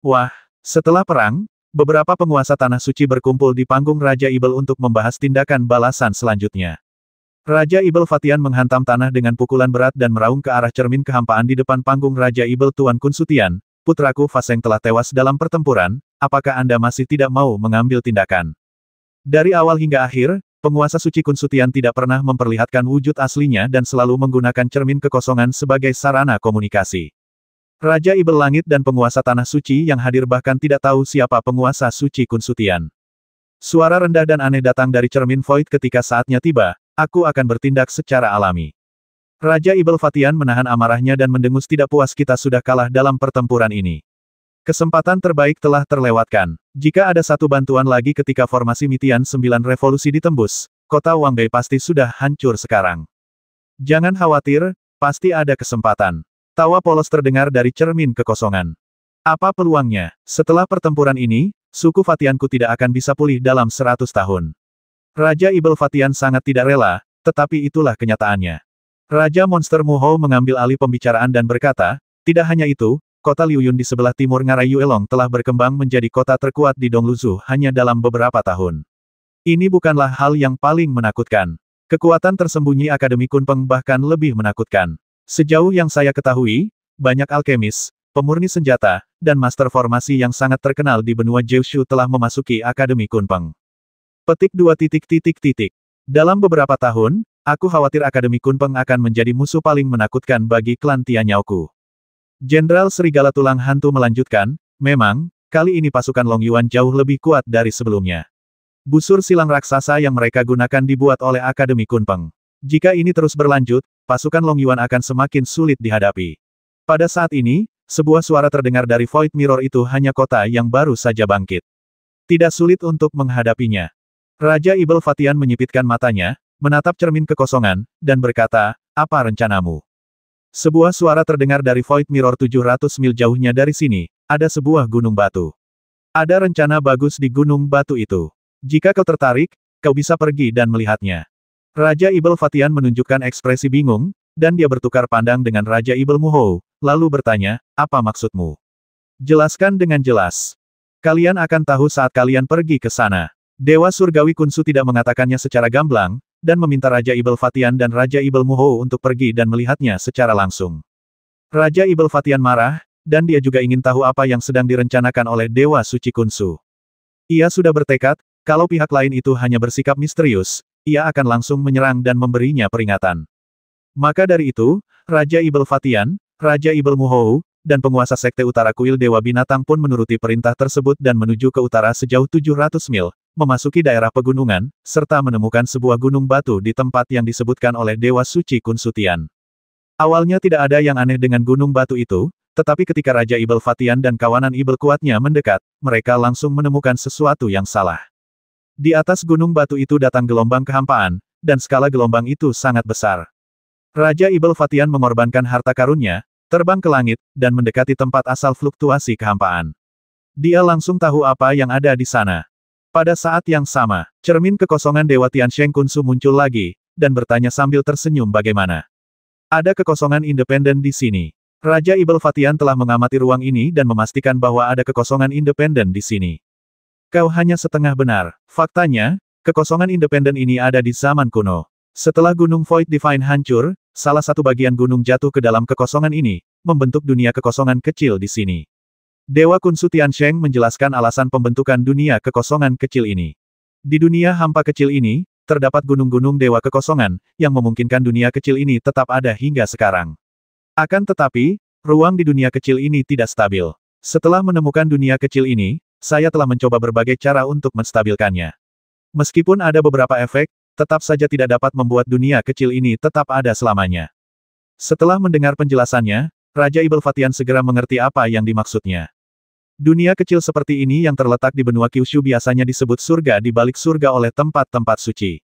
Wah, setelah perang, beberapa penguasa Tanah Suci berkumpul di panggung Raja Ibel untuk membahas tindakan balasan selanjutnya. Raja Ibel Fatian menghantam tanah dengan pukulan berat dan meraung ke arah cermin kehampaan di depan panggung Raja Ibel Tuan Kun Sutian. Putraku Faseng telah tewas dalam pertempuran, apakah Anda masih tidak mau mengambil tindakan? Dari awal hingga akhir, penguasa suci Kun Sutian tidak pernah memperlihatkan wujud aslinya dan selalu menggunakan cermin kekosongan sebagai sarana komunikasi. Raja Ibel Langit dan penguasa Tanah Suci yang hadir bahkan tidak tahu siapa penguasa suci Kun Sutian. Suara rendah dan aneh datang dari cermin Void ketika saatnya tiba. Aku akan bertindak secara alami. Raja Ibel Fatian menahan amarahnya dan mendengus tidak puas kita sudah kalah dalam pertempuran ini. Kesempatan terbaik telah terlewatkan. Jika ada satu bantuan lagi ketika formasi Mitian 9 revolusi ditembus, kota Wangbei pasti sudah hancur sekarang. Jangan khawatir, pasti ada kesempatan. Tawa polos terdengar dari cermin kekosongan. Apa peluangnya? Setelah pertempuran ini, suku Fatianku tidak akan bisa pulih dalam 100 tahun. Raja Ibel Fatian sangat tidak rela, tetapi itulah kenyataannya. Raja Monster Muhou mengambil alih pembicaraan dan berkata, tidak hanya itu, kota Liuyun di sebelah timur Ngarai Yuelong telah berkembang menjadi kota terkuat di Dongluzu hanya dalam beberapa tahun. Ini bukanlah hal yang paling menakutkan. Kekuatan tersembunyi Akademi Kunpeng bahkan lebih menakutkan. Sejauh yang saya ketahui, banyak alkemis, pemurni senjata, dan master formasi yang sangat terkenal di benua Jiushu telah memasuki Akademi Kunpeng. Petik 2. Dalam beberapa tahun, aku khawatir Akademi Kunpeng akan menjadi musuh paling menakutkan bagi klan Tianyao-ku. Jenderal Serigala Tulang Hantu melanjutkan, memang, kali ini pasukan Long Yuan jauh lebih kuat dari sebelumnya. Busur silang raksasa yang mereka gunakan dibuat oleh Akademi Kunpeng. Jika ini terus berlanjut, pasukan Long Yuan akan semakin sulit dihadapi. Pada saat ini, sebuah suara terdengar dari Void Mirror itu hanya kota yang baru saja bangkit. Tidak sulit untuk menghadapinya. Raja Ibel Fatian menyipitkan matanya, menatap cermin kekosongan, dan berkata, apa rencanamu? Sebuah suara terdengar dari Void Mirror 700 mil jauhnya dari sini, ada sebuah gunung batu. Ada rencana bagus di gunung batu itu. Jika kau tertarik, kau bisa pergi dan melihatnya. Raja Ibel Fatian menunjukkan ekspresi bingung, dan dia bertukar pandang dengan Raja Ibel Muhou, lalu bertanya, apa maksudmu? Jelaskan dengan jelas. Kalian akan tahu saat kalian pergi ke sana. Dewa Surgawi Kunsu tidak mengatakannya secara gamblang, dan meminta Raja Ibel Fatian dan Raja Ibel Muhou untuk pergi dan melihatnya secara langsung. Raja Ibel Fatian marah, dan dia juga ingin tahu apa yang sedang direncanakan oleh Dewa Suci Kunsu. Ia sudah bertekad, kalau pihak lain itu hanya bersikap misterius, ia akan langsung menyerang dan memberinya peringatan. Maka dari itu, Raja Ibel Fatian, Raja Ibel Muhou, dan penguasa Sekte Utara Kuil Dewa Binatang pun menuruti perintah tersebut dan menuju ke utara sejauh 700 mil, memasuki daerah pegunungan, serta menemukan sebuah gunung batu di tempat yang disebutkan oleh Dewa Suci Kun Sutian. Awalnya tidak ada yang aneh dengan gunung batu itu, tetapi ketika Raja Ibel Fatian dan kawanan Ibel kuatnya mendekat, mereka langsung menemukan sesuatu yang salah. Di atas gunung batu itu datang gelombang kehampaan, dan skala gelombang itu sangat besar. Raja Ibel Fatian mengorbankan harta karunnya, terbang ke langit, dan mendekati tempat asal fluktuasi kehampaan. Dia langsung tahu apa yang ada di sana. Pada saat yang sama, cermin kekosongan Dewa Tiansheng Kunsu muncul lagi, dan bertanya sambil tersenyum bagaimana. Ada kekosongan independen di sini. Raja Ibel Fatian telah mengamati ruang ini dan memastikan bahwa ada kekosongan independen di sini. Kau hanya setengah benar. Faktanya, kekosongan independen ini ada di zaman kuno. Setelah Gunung Void Divine hancur, salah satu bagian gunung jatuh ke dalam kekosongan ini, membentuk dunia kekosongan kecil di sini. Dewa Kunsu Tiansheng menjelaskan alasan pembentukan dunia kekosongan kecil ini. Di dunia hampa kecil ini, terdapat gunung-gunung Dewa Kekosongan, yang memungkinkan dunia kecil ini tetap ada hingga sekarang. Akan tetapi, ruang di dunia kecil ini tidak stabil. Setelah menemukan dunia kecil ini, saya telah mencoba berbagai cara untuk menstabilkannya. Meskipun ada beberapa efek, tetap saja tidak dapat membuat dunia kecil ini tetap ada selamanya. Setelah mendengar penjelasannya, Raja Ibel Fatian segera mengerti apa yang dimaksudnya. Dunia kecil seperti ini yang terletak di benua Kyushu biasanya disebut surga di balik surga oleh tempat-tempat suci.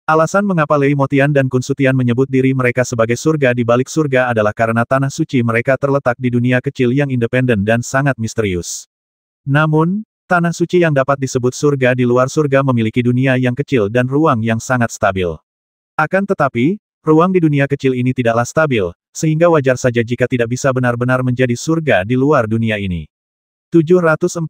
Alasan mengapa Lei Motian dan Kun Sutian menyebut diri mereka sebagai surga di balik surga adalah karena tanah suci mereka terletak di dunia kecil yang independen dan sangat misterius. Namun, tanah suci yang dapat disebut surga di luar surga memiliki dunia yang kecil dan ruang yang sangat stabil. Akan tetapi, ruang di dunia kecil ini tidaklah stabil, sehingga wajar saja jika tidak bisa benar-benar menjadi surga di luar dunia ini. 740.